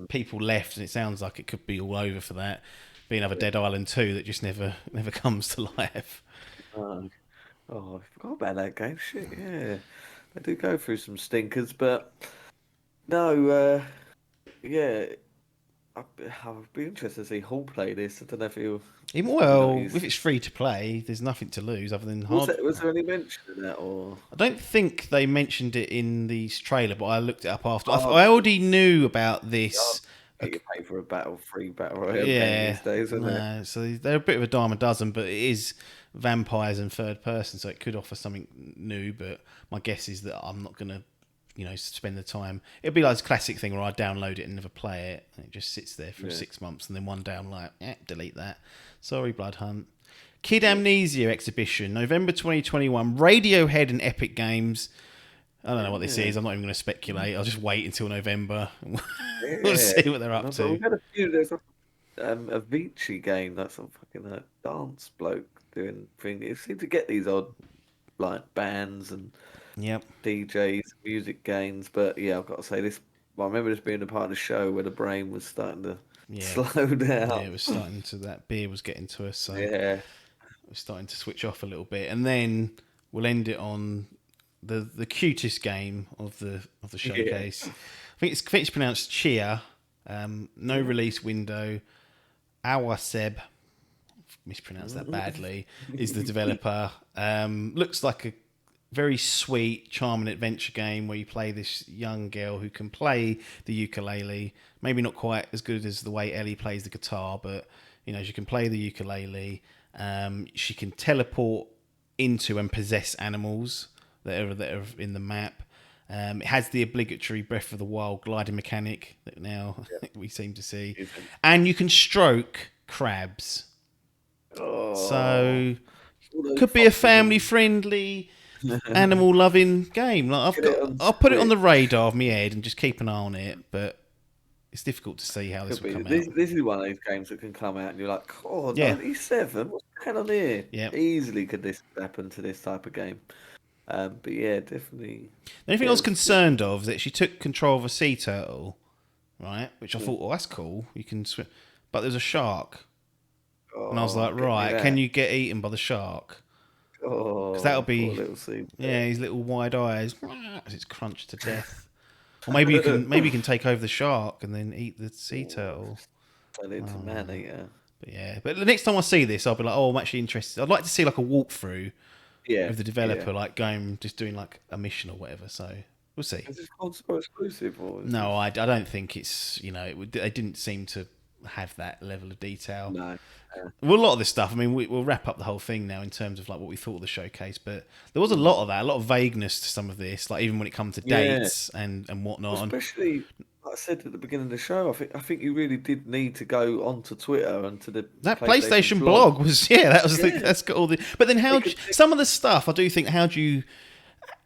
people left, and it sounds like it could be all over for that. Be another Dead Island 2 that just never comes to life. I forgot about that game. Shit, yeah. They do go through some stinkers, but no, I'd be interested to see Hall play this. I don't know if he'll... if it's free to play, there's nothing to lose other than Was there any mention of that? Or I don't think they mentioned it in the trailer, but I looked it up after. I already knew about this. You pay for a free battle royale game these days, isn't it? So they're a bit of a dime a dozen, but it is vampires and third person, so it could offer something new. But my guess is that I'm not going to spend the time. It'll be like this classic thing where I download it and never play it, and it just sits there for 6 months, and then one day I'm like, delete that. Sorry, Blood Hunt. Kid Amnesia exhibition, November 2021. Radiohead and Epic Games. I don't know what this is. I'm not even going to speculate. I'll just wait until November. We'll see what they're up to. We've had a few. There's a Avicii game. That's some fucking dance bloke doing thing. You seem to get these odd like bands and DJs, music games. But yeah, I've got to say this. I remember this being a part of the show where the brain was starting to slow down. Yeah, it was starting to. That beer was getting to us. So yeah, we're starting to switch off a little bit, and then we'll end it on the cutest game of the showcase. I think it's pronounced Chia. No release window. Awaseb, mispronounced that badly, is the developer. Looks like a very sweet, charming adventure game where you play this young girl who can play the ukulele. Maybe not quite as good as the way Ellie plays the guitar, but she can play the ukulele. She can teleport into and possess animals that are in the map. It has the obligatory Breath of the Wild gliding mechanic that now we seem to see. And you can stroke crabs. So could be a family-friendly, animal-loving game. Like I'll put it on the radar of my head and just keep an eye on it, but it's difficult to see how this will come out. This is one of those games that can come out and you're like, 97? What's the hell on here? Yeah. Easily could this happen to this type of game. But yeah, definitely. The only thing I was concerned of is that she took control of a sea turtle, right? Which I thought, that's cool. You can swim, but there's a shark, and I was like, right, can you get eaten by the shark? Because that'll be his little wide eyes as it's crunched to death. Or maybe you can take over the shark and then eat the sea turtle. Turn into man-eater. But the next time I see this, I'll be like, I'm actually interested. I'd like to see like a walkthrough. With the developer, like just doing like a mission or whatever. So we'll see. Is this console exclusive or? No, I don't think it's. They didn't seem to have that level of detail. No. Well, a lot of this stuff. I mean, we'll wrap up the whole thing now in terms of like what we thought of the showcase, but there was a lot of that, a lot of vagueness to some of this, like even when it comes to dates and whatnot. Especially, like I said at the beginning of the show, I think you really did need to go onto Twitter and to that PlayStation blog was that's got all the. But then some of the stuff I do think how do you.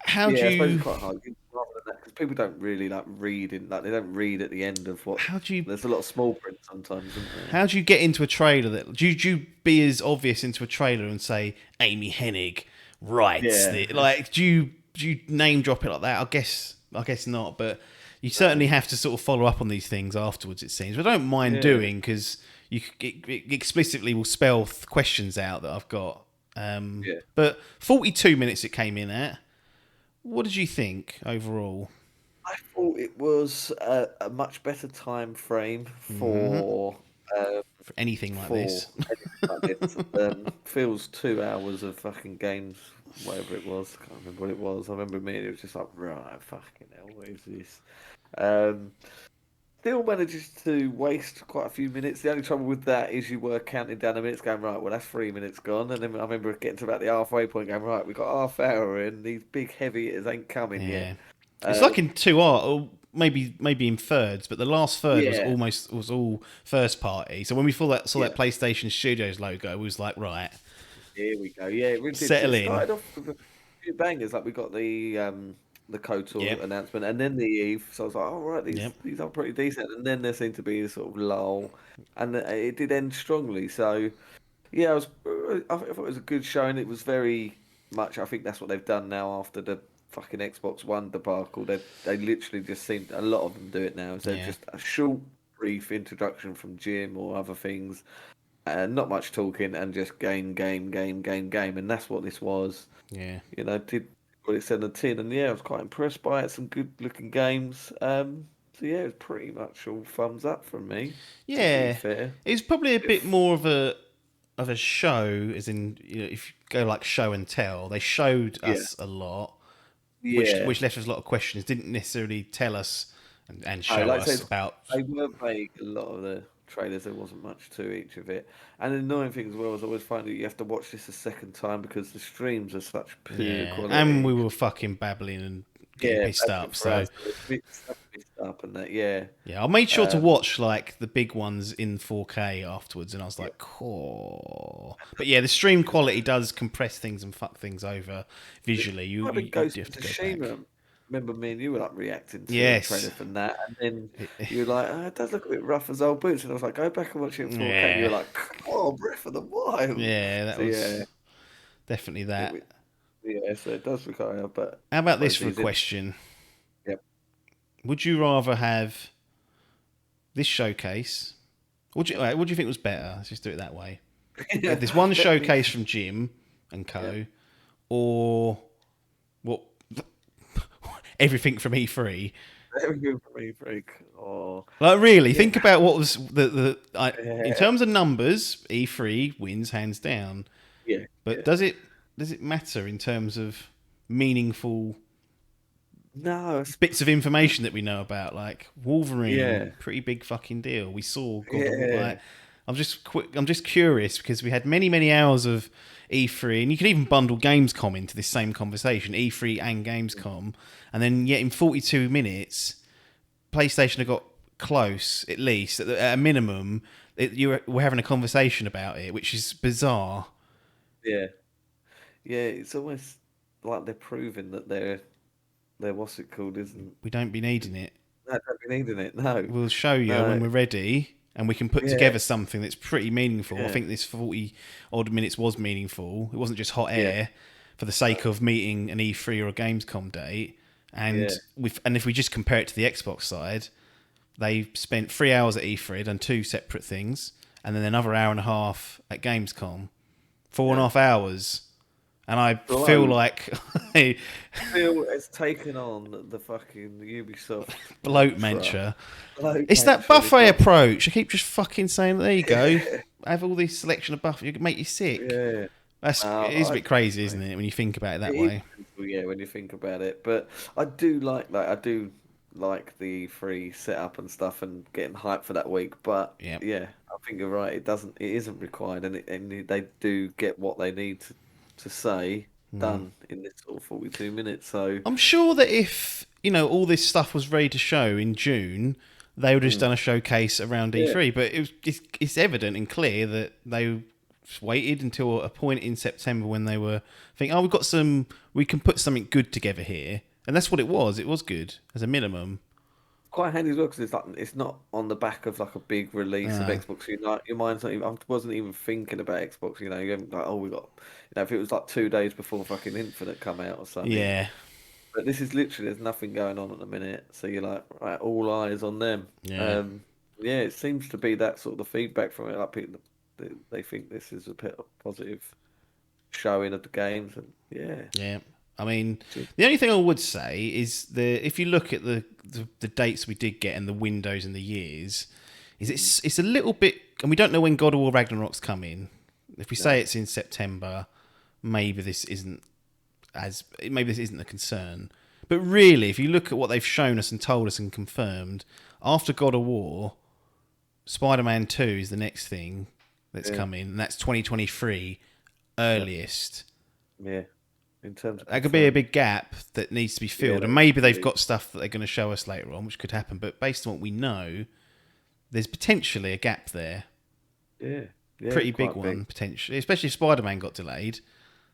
I suppose it's quite hard. Rather than that, because people don't really like reading, like they don't read at the end of what. There's a lot of small print sometimes, isn't there? How do you get into a trailer that? Do you be as obvious into a trailer and say Amy Hennig writes it? Like, do you name drop it like that? I guess not, but you certainly have to sort of follow up on these things afterwards. It seems, but I don't mind doing because it explicitly will spell questions out that I've got. But 42 minutes it came in at. What did you think overall? I thought it was a much better time frame for anything like this. Feels 2 hours of fucking games, whatever it was. I can't remember what it was. I remember it was just like, right, fucking hell, what is this? Still manages to waste quite a few minutes. The only trouble with that is you were counting down the minutes, going, right, well, that's 3 minutes gone. And then I remember getting to about the halfway point, going, right, we've got half hour in. These big heavy hitters ain't coming yet. It's like in 2R, or maybe in thirds, but the last third was all first party. So when we saw that PlayStation Studios logo, we was like, right, here we go. Yeah, it really settle in. Started off with a few bangers. Like we got the KOTOR announcement, and then the Eve. So I was like, "Oh, right, these are pretty decent." And then there seemed to be a sort of lull, and it did end strongly. So, yeah, I thought it was a good showing. It was very much. I think that's what they've done now after the fucking Xbox One debacle. They literally just seem a lot of them do it now. So just a short, brief introduction from Jim or other things, and not much talking, and just game, and that's what this was. Yeah, did what it said on the tin, and I was quite impressed by it. Some good looking games. So it was pretty much all thumbs up from me. Yeah, fair. It's probably a bit more of a show, as in if you go like show and tell. They showed us a lot, which left us a lot of questions. Didn't necessarily tell us and show us about. They were vague. A lot of the trailers, there wasn't much to each of it. And the annoying thing as well is I always find that you have to watch this a second time because the streams are such poor quality. And we were fucking babbling and getting Yeah, pissed that's it up. for So us. So it's mixed up and that. Yeah. yeah, I made sure to Um, watch like the big ones in 4K afterwards, and I was yeah. like, "Cool." But yeah, the stream quality does compress things and fuck things over visually. You Might have been you Ghost do of have to go back. Tsushima. Remember me and you were like reacting to the Yes. trailer from that, and then you were like, "Oh, it does look a bit rough as old boots," and I was like, "Go back and watch it in 4K." And you were Yeah. like, "Oh, Breath of the Wild." Yeah, that So yeah, was definitely it, that. wa- yeah. So it does look higher, but How about this for obviously a it's in. question? Yep. Would you rather have this showcase? What do you think was better? Let's just do it that way. Yeah. This one Let me. showcase from Jim and Yeah. Co. Or what? Everything from E3. Very good for me, Freak. Oh, Like really, yeah. think about what was in Yeah. terms of numbers. E3 wins hands down. Yeah. But Yeah. does it matter in terms of meaningful No. bits of information that we know about? Like Wolverine, Yeah. pretty big fucking deal. We saw God of War. Yeah. Like, I'm just curious because we had many hours of E3, and you can even bundle Gamescom into this same conversation, E3 and Gamescom, and then yet in 42 minutes, PlayStation have got close at least at a minimum. We're having a conversation about it, which is bizarre. Yeah. Yeah. It's almost like they're proving that they're what's it called, isn't. We don't be needing it. No, don't be needing it. No. We'll show you No. when we're ready, and we can put Yeah. together something that's pretty meaningful. I Yeah. think this 40 odd minutes was meaningful. It wasn't just hot Yeah. air for the sake of meeting an E3 or a Gamescom date. Yeah. And if we just compare it to the Xbox side, they spent 3 hours at E3 on two separate things, and then another hour and a half at Gamescom. Four and a Yeah. half hours. And I feel Bloat. like Phil has taken on the fucking Ubisoft bloat mantra. mantra. Bloat It's that mantra. And it's buffet like, approach. I keep just fucking saying, there you go. yeah. Have all this selection of buffet. It make you sick. Yeah. It is a I bit crazy, disagree. isn't it, when you think about it It that is way? simple, yeah, when you think about it. But I do like that. I do like the free setup and stuff and getting hyped for that week. But Yeah. yeah, I think you're right. It isn't required, and they do get what they need to say done in this sort of 42 minutes. So I'm sure that if, all this stuff was ready to show in June, they would have just mm, done a showcase around yeah, E3. But it's evident and clear that they waited until a point in September when they were thinking, we can put something good together here. And that's what it was. It was good as a minimum. quite handy as well because it's not on the back of like a big release of Uh, Xbox. You like your mind's not even. I wasn't even thinking about Xbox. You haven't like, oh, we got. If it was like 2 days before fucking Infinite come out or something. yeah. But this is literally there's nothing going on at the minute, so you're like, right, all eyes on them. Yeah. Um, yeah, it seems to be that sort of the feedback from it. Like people, they think this is a bit of positive showing of the games, and yeah, Yeah. I mean, just, the only thing I would say is if you look at the dates we did get and the windows and the years, is it's a little bit, and we don't know when God of War Ragnarok's coming. If we say no, it's in September, maybe this isn't a concern. But really, if you look at what they've shown us and told us and confirmed, after God of War, Spider-Man 2 is the next thing that's yeah, coming, and that's 2023 yeah, earliest. yeah. In terms of That could be a confirmed, big gap that needs to be yeah, filled, that and would maybe they've be, got stuff that they're going to show us later on, which could happen. But based on what we know, there's potentially a gap there, yeah, yeah, pretty big quite big. one potentially, especially if Spider-Man got delayed,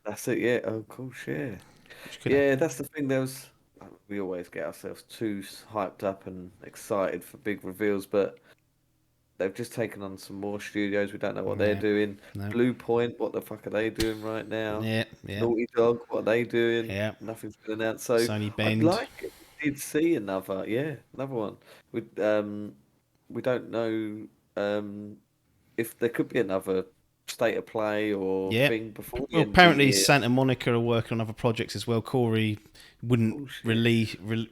That's it. Yeah. Oh, cool. Yeah. which could Yeah, happen. that's the thing. We always get ourselves too hyped up and excited for big reveals, but they've just taken on some more studios. We don't know what they're Yeah, doing. no, Blue Point, what the fuck are they doing right now? yeah, yeah, Naughty Dog, what are they doing? yeah. Nothing's been announced. So Sony I'd Bend, like it. We did see another one. We don't know if there could be another state of play or yeah. thing before the Well, end of the apparently year. Santa Monica are working on other projects as well. Corey wouldn't Oh shit!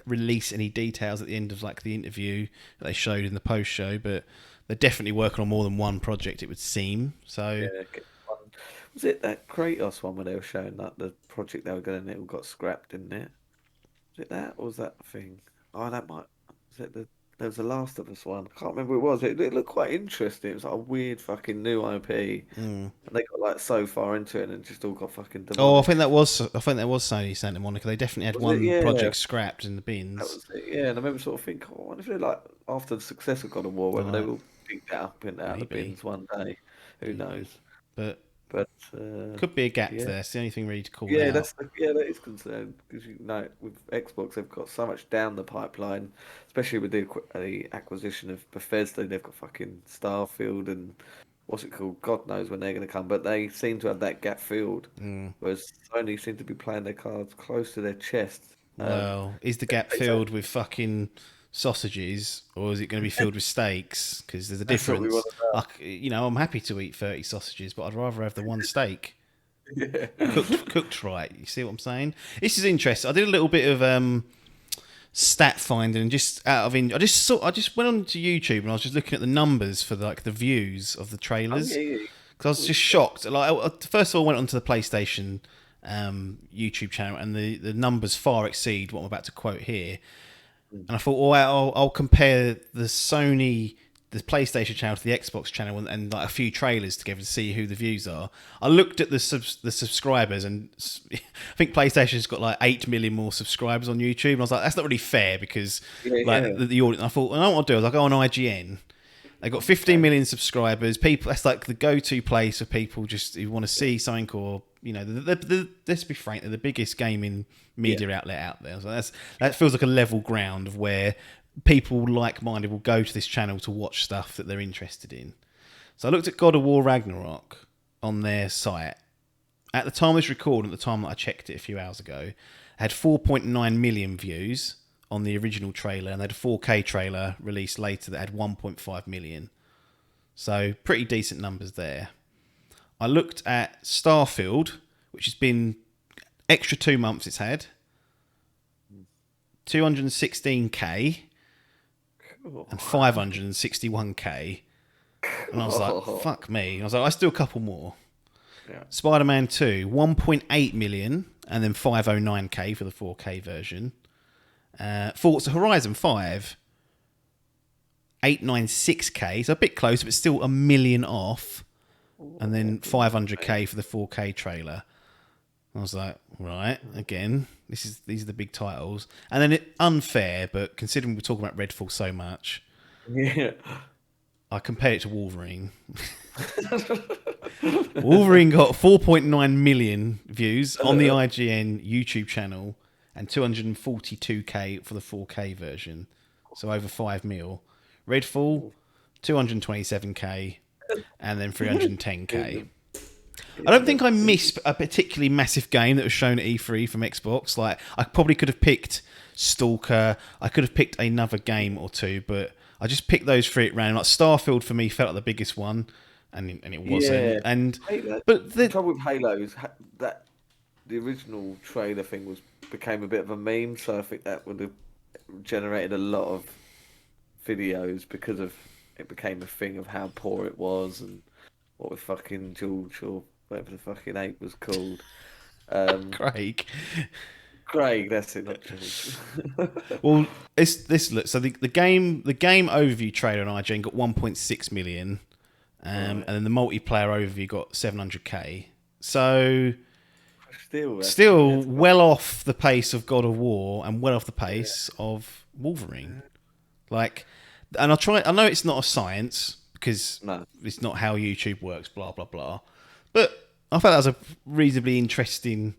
release any details at the end of like the interview that they showed in the post show, but they're definitely working on more than one project. It would seem so. Yeah, get one. Was it that Kratos one where they were showing that the project they were going, it all got scrapped, didn't it? Was it that or was that the thing? Oh, that might. Was it the? there was a Last of Us one. I can't remember what it was. It looked quite interesting. It was like a weird fucking new IP, Mm. and they got like so far into it, and it just all got fucking Oh, demolished. I think that was Sony Santa Monica. They definitely had Was it? one Yeah, project scrapped in the that bins. was it. Yeah, and I remember sort of thinking, oh, I wonder if they like after the success of God of War, whether they Like will pick that up and out of the maybe, bins one day. Who maybe, knows? but But could be a gap yeah. there. It's the only thing really to call Yeah, out. that is concerned because you know with Xbox they've got so much down the pipeline, especially with the acquisition of Bethesda. They've got fucking Starfield and what's it called? God knows when they're going to come, but they seem to have that gap filled, Mm. whereas Sony seem to be playing their cards close to their chest. Well, is the gap They say filled with fucking sausages, or is it going to be filled with steaks? Because there's a that's what we difference. want to I'm happy to eat 30 sausages, but I'd rather have the one steak know. cooked right. You see what I'm saying? This is interesting. I did a little bit of stat finding, and just I just went onto YouTube and I was just looking at the numbers for the views of the Oh yeah, trailers yeah. because I was just shocked. First of all, I went onto the PlayStation YouTube channel, and the numbers far exceed what I'm about to quote here. And I thought, well, I'll compare the PlayStation channel to the Xbox channel, and like a few trailers together to see who the views are. I looked at the subscribers, and I think PlayStation's got like 8 million more subscribers on YouTube. And I was like, that's not really fair because Yeah, like yeah. the audience. I thought, well, I know what I'll do is I'll go on IGN. They got 15 Okay. million subscribers. People, that's like the go-to place for people just who want to see something, or let's be frank, they're the biggest gaming Yeah. media outlet out there. So that feels like a level ground of where people like-minded will go to this channel to watch stuff that they're interested in. So I looked at God of War Ragnarok on their site. At the time of this recording, at the time that I checked it a few hours ago, it had 4.9 million views on the original trailer, and they had a 4K trailer released later that had 1.5 million. So pretty decent numbers there. I looked at Starfield, which has been extra 2 months it's had, 216k Cool. and 561k. And I was like, fuck me. I was like, I still a couple more. Yeah. Spider-Man 2, 1.8 million and then 509k for the 4K version. Forza Horizon 5, 896k, so a bit closer, but still a million off. And then 500k for the 4K trailer. I was like, right, again, these are the big titles. And then unfair, but considering we're talking about Redfall so much, Yeah. I compare it to Wolverine. Wolverine got 4.9 million views on the IGN YouTube channel and 242k for the 4K version. So over 5 mil. Redfall, 227k and then 310k. I don't think I missed a particularly massive game that was shown at E3 from Xbox. Like, I probably could have picked Stalker. I could have picked another game or two, but I just picked those three at random. Like, Starfield for me felt like the biggest one, and it wasn't. Yeah. And Halo. but The the trouble with Halo is that the original trailer thing became a bit of a meme, so I think that would have generated a lot of videos because of it became a thing of how poor it was and what with fucking George or whatever the fucking ape was called. Craig. Craig, that's it, not George. Well, it's this look. So the game overview trailer on IGN got 1.6 million, and then the multiplayer overview got 700k. So still That's well off the pace of God of War and well off the pace of Wolverine. Like, and I know it's not a science because no. it's not how YouTube works. Blah blah blah. But I thought that was a reasonably interesting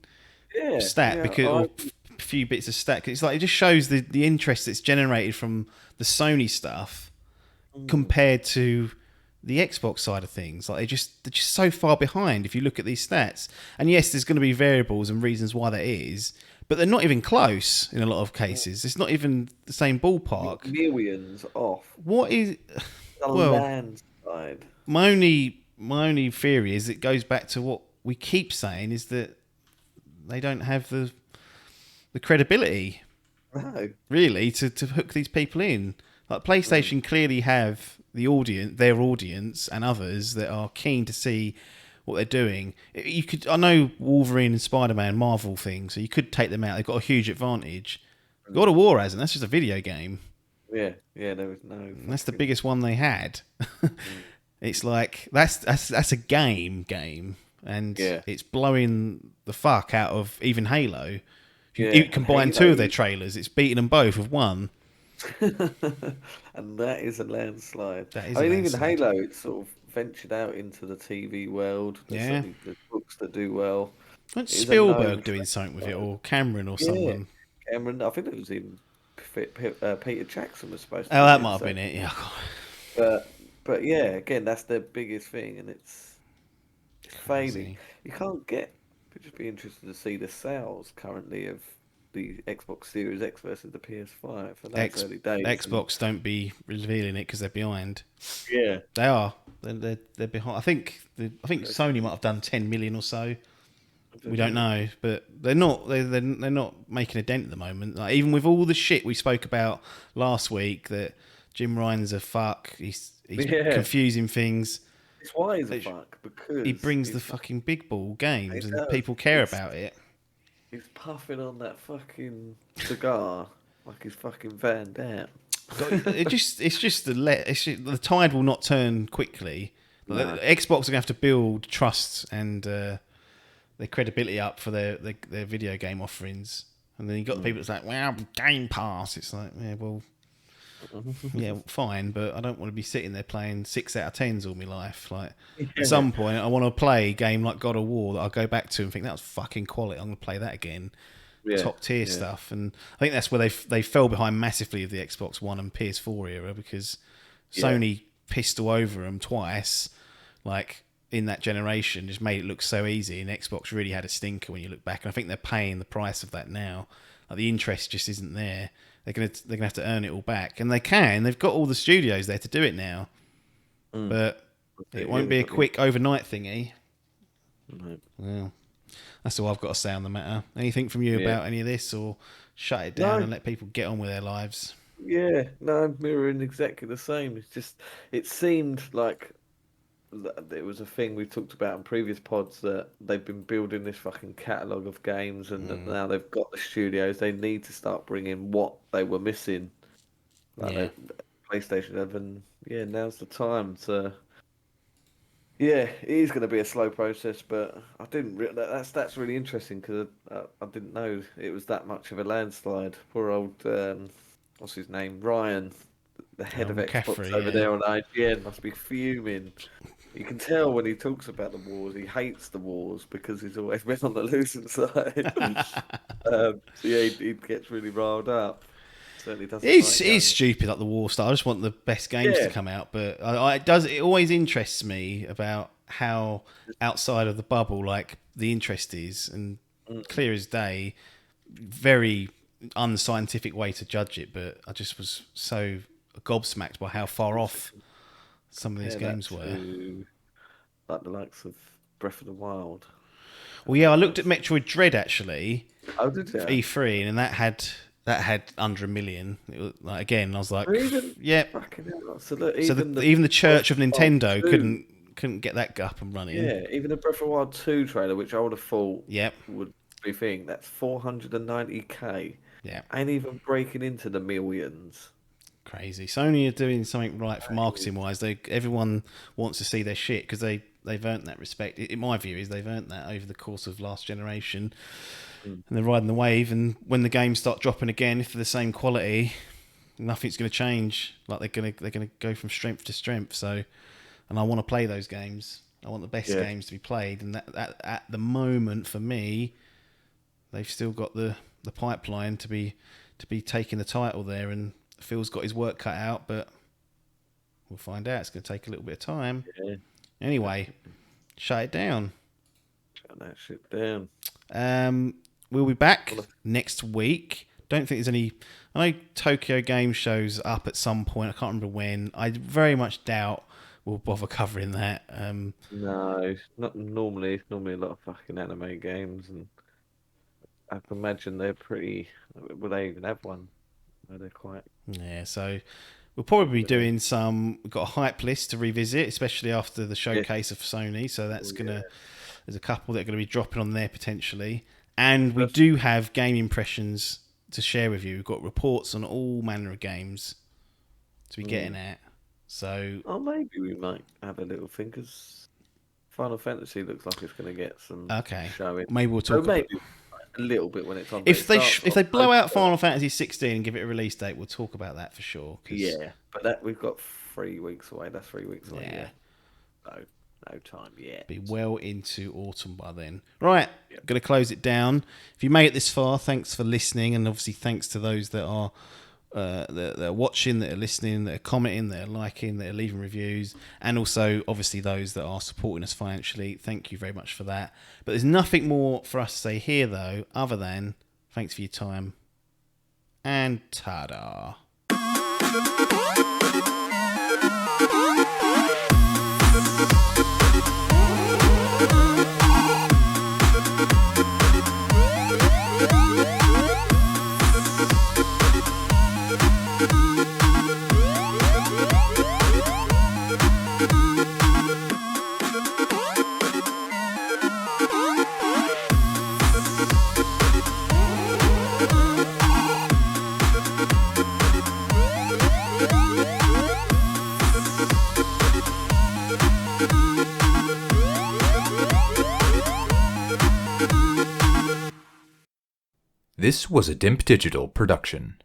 Yeah, stat yeah. because or a few bits of stat. 'Cause it's like it just shows the interest that's generated from the Sony stuff compared to the Xbox side of things. Like they're just so far behind if you look at these stats. And yes, there's going to be variables and reasons why that is, but they're not even close in a lot of cases. It's not even the same ballpark. Millions off. What is A well, landslide. my only theory is it goes back to what we keep saying is that they don't have the credibility No. really to hook these people in. Like PlayStation clearly have their audience and others that are keen to see what they're doing. I know Wolverine and Spider-Man Marvel thing, so you could take them out. They've got a huge advantage. God of War hasn't. That's just a video game. Yeah. There was no That's the fucking. biggest one they had. Mm, It's like that's a game, and yeah, it's blowing the fuck out of even Halo. If you yeah, and combine two of their Halo, trailers, it's beating them both with one. and that is a landslide. That is I a mean, even landslide. Halo, it's sort of ventured out into the TV world. Yeah. There's books that do well. What's It is a known Spielberg doing something with it, franchise. or Cameron or Yeah, someone? Cameron. I think it was even Peter Jackson was supposed to Oh, be that doing might have so. been it. Yeah. But yeah, again, that's their biggest thing, and it's failing. Crazy. You can't get. It'd just be interested to see the sales currently of the Xbox Series X versus the PS5. I know it's X early days, and Xbox don't be revealing it because they're behind. yeah, They are. They're behind. I think it's, Sony might have done 10 million or so. I We don't don't know. know, but they're not. They're not making a dent at the moment. Like, even with all the shit we spoke about last week, that Jim Ryan's a fuck. He's Yeah, confusing things. it's why he's a It- fuck He because brings the fucking big ball he games, and does. people care about it. He's puffing on that fucking cigar like he's fucking Van Damme. It's just the tide will not turn quickly. No. Xbox are gonna have to build trust and their credibility up for their video game offerings. And then you got people that's like, "Well, Game Pass." It's like, yeah, well, yeah, fine, but I don't want to be sitting there playing 6 out of 10s all my life. Like, at Yeah. some point, I want to play a game like God of War that I'll go back to and think that was fucking quality. I'm going to play that again. Yeah. Top tier Yeah. stuff, and I think that's where they fell behind massively of the Xbox One and PS4 era, because Yeah. Sony pissed all over them twice, like in that generation, just made it look so easy, and Xbox really had a stinker when you look back, and I think they're paying the price of that now. Like, the interest just isn't there. They're gonna have to earn it all back, and they can. They've got all the studios there to do it now, Mm. but Yeah, it won't they've be a got the. quick overnight thingy. No. Well, that's all I've got to say on the matter. Anything from you Yeah. about any of this, or shut it down No. and let people get on with their lives? Yeah. No. I'm mirroring exactly the same. It's just. It seemed like it was a thing we talked about in previous pods that they've been building this fucking catalog of games, and that now they've got the studios. They need to start bringing what they were missing, like Yeah. the PlayStation 11. Yeah. Now's the time to. Yeah, it is going to be a slow process, but I didn't. That's really interesting because I didn't know it was that much of a landslide. Poor old what's his name, Ryan, the head of Xbox McCaffrey, over yeah. there on IGN, must be fuming. You can tell when he talks about the wars, he hates the wars because he's always been on the losing side. So yeah, he gets really riled up. Certainly doesn't like It's going. stupid, like the war stuff. I just want the best games to Yeah, come out, but it always interests me about how outside of the bubble, like, the interest is, and mm, clear as day, very unscientific way to judge it. But I just was so gobsmacked by how far off some of these compare that games were. to like the likes of Breath of the Wild. Well, yeah, I That looked at was. Metroid Dread actually Oh, did for you? E3, and that had under a million. It was, like, again, I was like, Or even yep. fucking hell. So look, So even the even the Breath Church of of the Wild Nintendo 2, couldn't get that up and running. yeah, even the Breath of the Wild 2 trailer, which I would have thought Yep, would be thing, that's 490K. yep, Ain't even breaking into the millions. crazy. Sony are doing something right for That is, marketing wise. Everyone wants to see their shit because they've earned that respect. In my view, is they've earned that over the course of last generation, mm, and they're riding the wave. And when the games start dropping again, if they're the same quality, nothing's going to change. Like, they're gonna go from strength to strength. So, and I want to play those games. I want the best yeah, games to be played, and that at the moment for me, they've still got the pipeline to be taking the title there, and Phil's got his work cut out, but we'll find out. It's going to take a little bit of time. yeah. Anyway, shut it down. Shut that shit down. Um, we'll be back Well, next week. Don't think there's any. I know Tokyo Game Show's up at some point. I can't remember when. I very much doubt we'll bother covering that. no, not normally. It's normally a lot of fucking anime games, and I can imagine they're pretty. Will they even have one? No, they're quite. Yeah, so we'll probably be Yeah. doing some. We've got a hype list to revisit, especially after the Yeah. showcase of Sony. So that's Oh, gonna. yeah. There's a couple that are going to be dropping on there potentially, and we That's do have game impressions to share with you. We've got reports on all manner of games. to be getting at. So, oh, maybe we might have a little thing because Final Fantasy looks like it's going to get some okay, showing. maybe we'll So talk about. maybe a little bit when it's on. But If it they starts if they blow out October. Final Fantasy 16 and give it a release date, we'll talk about that for sure. Yeah, but that we've got 3 weeks away. That's 3 weeks away. Yeah. No, no time yet. Be well into autumn by then. Right, Yep. going to close it down. If you made it this far, thanks for listening, and obviously thanks to those that are that are watching, that are listening, that are commenting, that are liking, that are leaving reviews, and also obviously those that are supporting us financially. Thank you very much for that. But there's nothing more for us to say here, though, other than thanks for your time and ta-da. This was a Dimp Digital production.